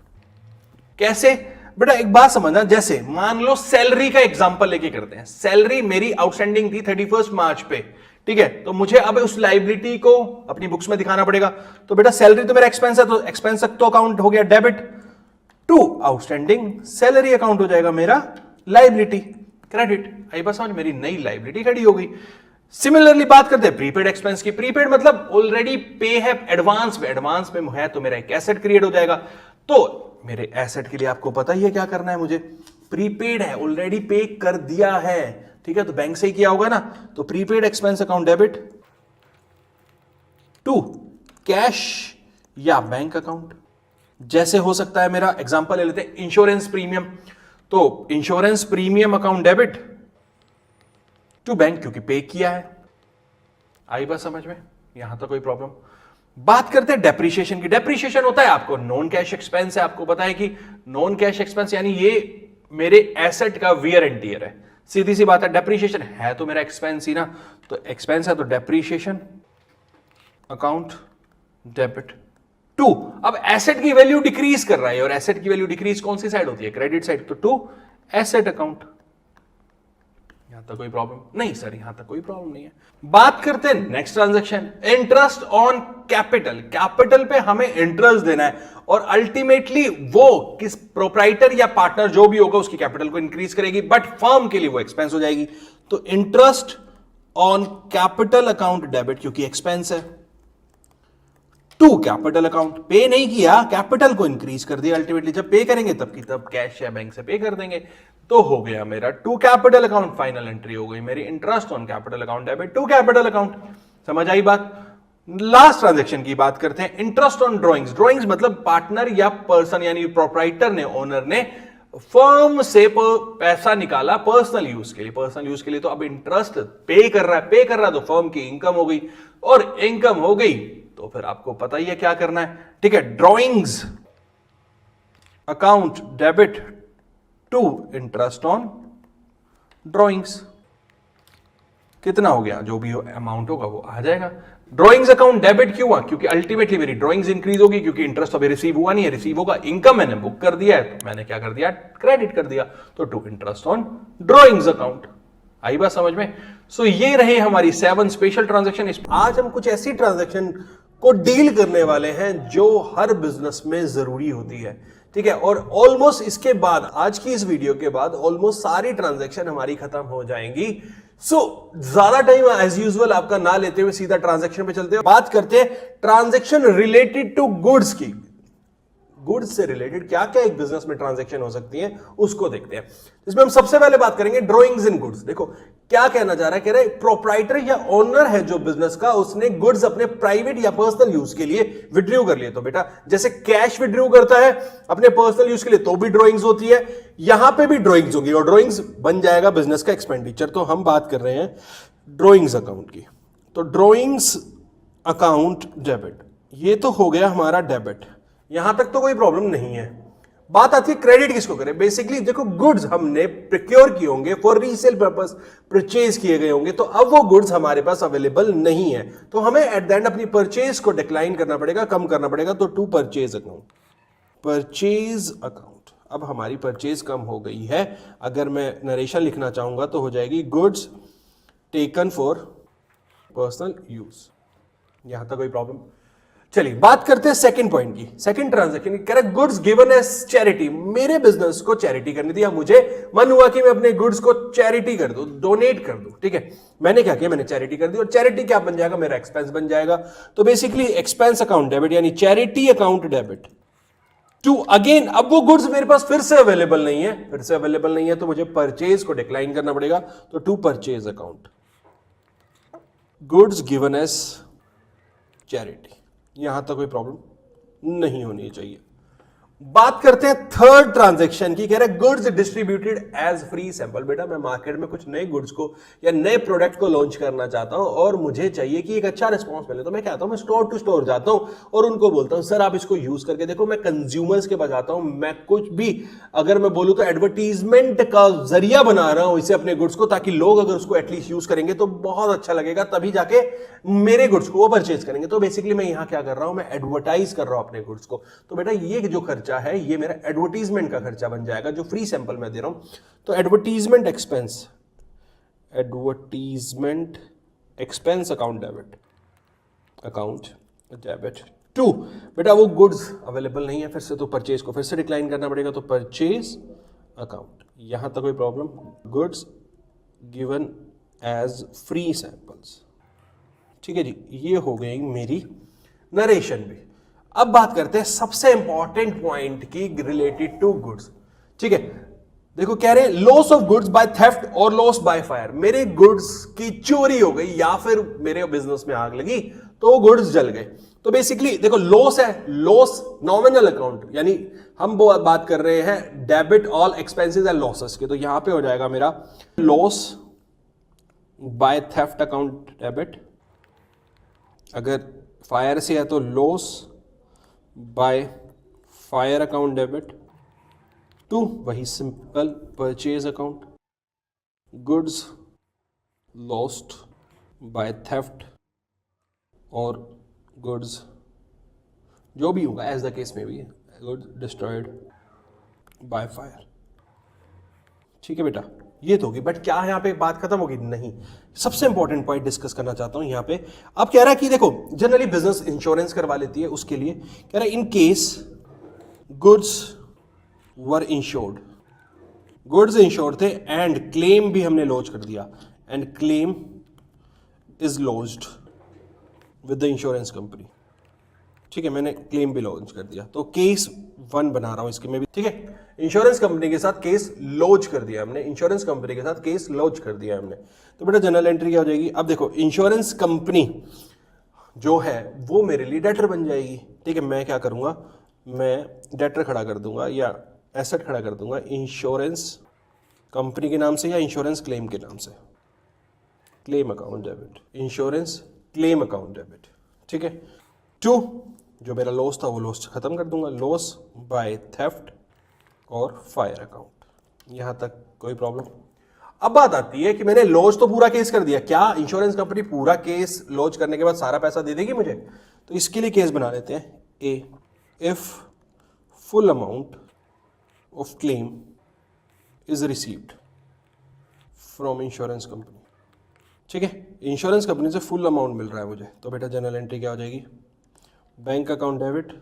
कैसे बेटा, एक बात समझना, जैसे मान लो सैलरी का एग्जांपल लेके करते हैं, सैलरी मेरी आउटस्टैंडिंग थी 31 मार्च पे, ठीक है, तो मुझे अब उस लाइबिलिटी को अपनी बुक्स में दिखाना पड़ेगा, तो बेटा सैलरी तो मेरा एक्सपेंस है, तो एक्सपेंस तो अकाउंट हो गया debit, to outstanding salary account हो जाएगा मेरा लाइबिलिटी क्रेडिट। आई बस समझ, मेरी नई लाइबिलिटी खड़ी हो गई। सिमिलरली बात करते हैं प्रीपेड एक्सपेंस की। प्रीपेड मतलब ऑलरेडी पे है, एडवांस में है, तो मेरा एक एसेट क्रिएट हो जाएगा। तो मेरे एसेट के लिए आपको पता ही है क्या करना है, मुझे प्रीपेड है, ऑलरेडी पे कर दिया है, ठीक है, तो बैंक से ही किया होगा ना, तो prepaid expense account debit to cash या बैंक अकाउंट। जैसे हो सकता है, मेरा एग्जांपल ले लेते हैं इंश्योरेंस प्रीमियम, तो insurance premium account debit to bank, क्योंकि पे किया है। आई बात समझ में? यहां तक कोई प्रॉब्लम? बात करते हैं डेप्रीशिएशन की। डेप्रीशिएशन होता है आपको नॉन कैश एक्सपेंस है, आपको पता है कि नॉन कैश एक्सपेंस यानी ये मेरे एसेट का वियर एंड टियर है, सीधी सी बात है। डेप्रीशिएशन है तो मेरा एक्सपेंस ही ना, तो एक्सपेंस है तो डेप्रीशिएशन अकाउंट डेबिट टू। अब एसेट की वैल्यू डिक्रीज कर रहा है, और एसेट की वैल्यू डिक्रीज कौन सी साइड होती है, क्रेडिट साइड, तो टू एसेट अकाउंट। यहां तक कोई प्रॉब्लम नहीं सर? यहां तक कोई प्रॉब्लम नहीं है। बात करते हैं next transaction, interest on capital. Capital पे हमें इंटरेस्ट देना है, और अल्टीमेटली वो किस प्रोप्राइटर या पार्टनर जो भी होगा उसकी कैपिटल को इंक्रीज करेगी, बट फर्म के लिए वो एक्सपेंस हो जाएगी। तो interest on capital account debit, क्योंकि एक्सपेंस है, टू कैपिटल अकाउंट। पे नहीं किया, कैपिटल को इंक्रीज कर दिया, अल्टीमेटली जब पे करेंगे तब की तब कैश या बैंक से पे कर देंगे, तो हो गया मेरा to capital account. Final entry हो गई मेरी interest on capital account debit to capital account. समझ आई बात? लास्ट ट्रांजैक्शन की बात करते हैं, इंटरेस्ट ऑन ड्रॉइंग्स। ड्रॉइंग्स मतलब पार्टनर या पर्सन यानी प्रोप्राइटर ने, ओनर ने फर्म से पैसा निकाला पर्सनल यूज के लिए, तो अब इंटरेस्ट पे कर रहा है, तो फर्म की इनकम हो गई, और इनकम हो गई तो फिर आपको पता ही है क्या करना है, ठीक है। Drawings account debit to interest on drawings. कितना हो गया, जो भी अमाउंट होगा वो आ जाएगा। ड्रॉइंग्स अकाउंट डेबिट क्यों हुआ, क्योंकि अल्टीमेटली मेरी ड्रॉइंग्स इंक्रीज होगी, क्योंकि इंटरेस्ट अभी रिसीव हुआ नहीं है, रिसीव होगा, इनकम मैंने बुक कर दिया है, तो मैंने क्या कर दिया, क्रेडिट कर दिया, तो to interest on drawings account. आई बात समझ में? सो ये रहे हमारी 7 स्पेशल ट्रांजैक्शन। आज हम कुछ ऐसी ट्रांजैक्शन को डील करने वाले हैं जो हर बिजनेस में जरूरी होती है, ठीक है, और ऑलमोस्ट इसके बाद, आज की इस वीडियो के बाद ऑलमोस्ट सारी ट्रांजैक्शन हमारी खत्म हो जाएंगी। सो ज्यादा टाइम एज यूजुअल आपका ना लेते हुए सीधा ट्रांजैक्शन पे चलते हैं। बात करते हैं ट्रांजैक्शन रिलेटेड टू गुड्स की। गुड्स से रिलेटेड क्या क्या एक बिजनेस में ट्रांजैक्शन हो सकती है उसको देखते हैं। इसमें हम सबसे पहले बात करेंगे ड्रॉइंग्स इन गुड्स। देखो क्या कहना चाह रहा है, कह रहा है प्रोप्राइटर या ओनर है जो बिजनेस का, उसने गुड्स अपने प्राइवेट या पर्सनल यूज के लिए विड्रॉ कर लिए। तो बेटा जैसे कैश विड्रॉ करता है अपने पर्सनल यूज के लिए तो भी ड्रॉइंग्स होती है, यहां पे भी ड्रॉइंग्स होगी और ड्रॉइंग्स बन जाएगा बिजनेस का एक्सपेंडिचर। तो हम बात कर रहे हैं ड्रॉइंग्स अकाउंट की। तो ड्रॉइंग्स अकाउंट डेबिट, ये तो हो गया हमारा डेबिट, यहां तक तो कोई प्रॉब्लम नहीं है। बात आती है क्रेडिट किसको करें। बेसिकली देखो गुड्स हमने प्रोक्योर किए होंगे फॉर रीसेल पर्पस, परचेज किए गए होंगे, तो अब वो गुड्स हमारे पास अवेलेबल नहीं है, तो हमें एट द एंड अपनी परचेज को डिक्लाइन करना पड़ेगा, कम करना पड़ेगा। तो to purchase account, purchase account, अब हमारी परचेज कम हो गई है। अगर मैं नरेशन लिखना चाहूंगा तो हो जाएगी goods taken for personal use, यहां तक कोई प्रॉब्लम। चलिए बात करते हैं सेकंड पॉइंट की, सेकंड ट्रांजैक्शन की। Correct, goods given as charity, मेरे बिजनेस को चैरिटी करनी थी, या मुझे मन हुआ कि मैं अपने गुड्स को चैरिटी कर दूं, डोनेट कर दूं। ठीक है, मैंने क्या किया, मैंने चैरिटी कर दी, और चैरिटी क्या बन जाएगा, मेरा एक्सपेंस बन जाएगा। तो बेसिकली एक्सपेंस अकाउंट डेबिट यानी charity account debit to again, अब वो गुड्स मेरे पास फिर से अवेलेबल नहीं है, फिर से अवेलेबल नहीं है तो मुझे परचेज को डिक्लाइन करना पड़ेगा। तो to purchase account, goods given as charity, यहां तक कोई प्रॉब्लम नहीं होनी चाहिए। बात करते हैं थर्ड ट्रांजैक्शन की। कह रहे goods distributed as free sample. बेटा मैं मार्केट में कुछ नए गुड्स को या नए प्रोडक्ट को लॉन्च करना चाहता हूं और मुझे चाहिए कि एक अच्छा रिस्पांस मिले, तो मैं क्या आता हूं, मैं स्टोर टू स्टोर जाता हूं और उनको बोलता हूं सर आप इसको यूज करके देखो। मैं कंज्यूमर्स के पास जाता हूं, मैं कुछ भी अगर मैं बोलूं तो एडवर्टीजमेंट का जरिया बना रहा हूं इसे अपने गुड्स को, ताकि लोग अगर उसको एटलीस्ट यूज करेंगे तो बहुत अच्छा लगेगा, तभी जाके मेरे गुड्स को वो परचेज करेंगे। तो बेसिकली मैं यहां क्या कर रहा हूं, मैं एडवर्टाइज कर रहा हूं अपने गुड्स को। तो बेटा ये जो खर्चा है ये मेरा एडवर्टीजमेंट का खर्चा बन जाएगा जो फ्री सैंपल मैं दे रहा हूं। तो advertisement expense, advertisement expense account debit, account debit to, बेटा वो गुड्स अवेलेबल नहीं है फिर से, तो परचेज को फिर से डिक्लाइन करना पड़ेगा। तो परचेज अकाउंट, यहां तक कोई problem, goods given as free samples. ठीक है जी, ये हो गई मेरी नरेशन भी। अब बात करते हैं सबसे इंपॉर्टेंट पॉइंट की रिलेटेड टू गुड्स। ठीक है, देखो कह रहे हैं loss of goods by theft और लॉस बाय फायर। मेरे गुड्स की चोरी हो गई या फिर मेरे बिजनेस में आग लगी तो गुड्स जल गए। तो बेसिकली देखो लॉस है, लॉस नॉमिनल अकाउंट, यानी हम वो बात कर रहे हैं debit all expenses and losses के। तो यहां पे हो जाएगा मेरा loss by theft account debit, अगर फायर से है तो loss by fire account debit to वही simple purchase account, goods lost by theft और गुड्स जो भी होगा एज द केस में भी, गुड्स डिस्ट्रॉयड बाय फायर। ठीक है बेटा, ये तो होगी, बट क्या यहाँ पे बात खत्म होगी? नहीं, सबसे इंपॉर्टेंट पॉइंट डिस्कस करना चाहता हूं यहाँ पे। अब कह रहा है कि देखो जनरली बिजनेस इंश्योरेंस करवा लेती है, उसके लिए कह रहा है in case goods were insured, goods insured थे एंड क्लेम भी हमने लॉन्च कर दिया, and claim is launched with the insurance company. ठीक है, मैंने क्लेम भी लॉन्च कर दिया, तो केस 1 बना रहा हूं इसके में भी। ठीक है, इंश्योरेंस कंपनी के साथ केस लॉन्च कर दिया हमने, इंश्योरेंस कंपनी के साथ केस लॉन्च कर दिया हमने। तो बेटा जनरल एंट्री क्या हो जाएगी? अब देखो इंश्योरेंस कंपनी जो है वो मेरे लिए डेटर बन जाएगी। ठीक है, मैं क्या करूंगा, मैं डेटर खड़ा कर दूंगा या एसेट खड़ा कर दूंगा इंश्योरेंस कंपनी के नाम से या इंश्योरेंस क्लेम के नाम से, claim account debit, insurance claim account debit. ठीक है, टू जो मेरा लॉस था वो लॉस खत्म कर दूंगा, लॉस बाय थेफ्ट और फायर अकाउंट, यहां तक कोई प्रॉब्लम? अब बात आती है कि मैंने लॉन्च तो पूरा केस कर दिया, क्या इंश्योरेंस कंपनी पूरा केस लॉन्च करने के बाद सारा पैसा दे देगी मुझे? तो इसके लिए केस बना लेते हैं a, if full amount of claim is received from insurance company. ठीक है, इंश्योरेंस कंपनी से फुल अमाउंट मिल रहा है मुझे, तो बेटा जनरल एंट्री क्या हो जाएगी? Bank account debit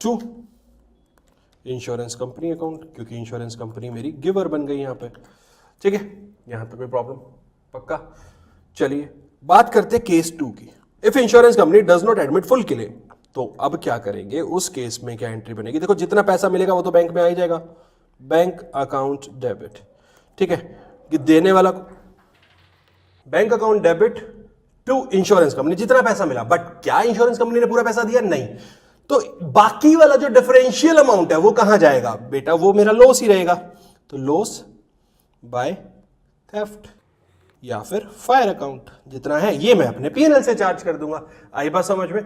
to insurance company account, क्योंकि इंश्योरेंस कंपनी मेरी गिवर बन गई यहां पे। ठीक है, यहां पे कोई प्रॉब्लम? पक्का? चलिए बात करते हैं केस 2 की। If insurance company does not admit full claim, तो अब क्या करेंगे उस केस में, क्या एंट्री बनेगी? देखो जितना पैसा मिलेगा वो तो बैंक में आ ही जाएगा, बैंक अकाउंट डेबिट, ठीक है, कि देने वाला bank account debit to insurance company, जितना पैसा मिला। बट क्या इंश्योरेंस कंपनी ने पूरा पैसा दिया? नहीं। तो बाकी वाला जो डिफरेंशियल अमाउंट है वो कहां जाएगा बेटा? वो मेरा लॉस ही रहेगा। तो लॉस बाय थेफ्ट या फिर फायर अकाउंट जितना है ये मैं अपने P&L से चार्ज कर दूंगा। आई बात समझ में?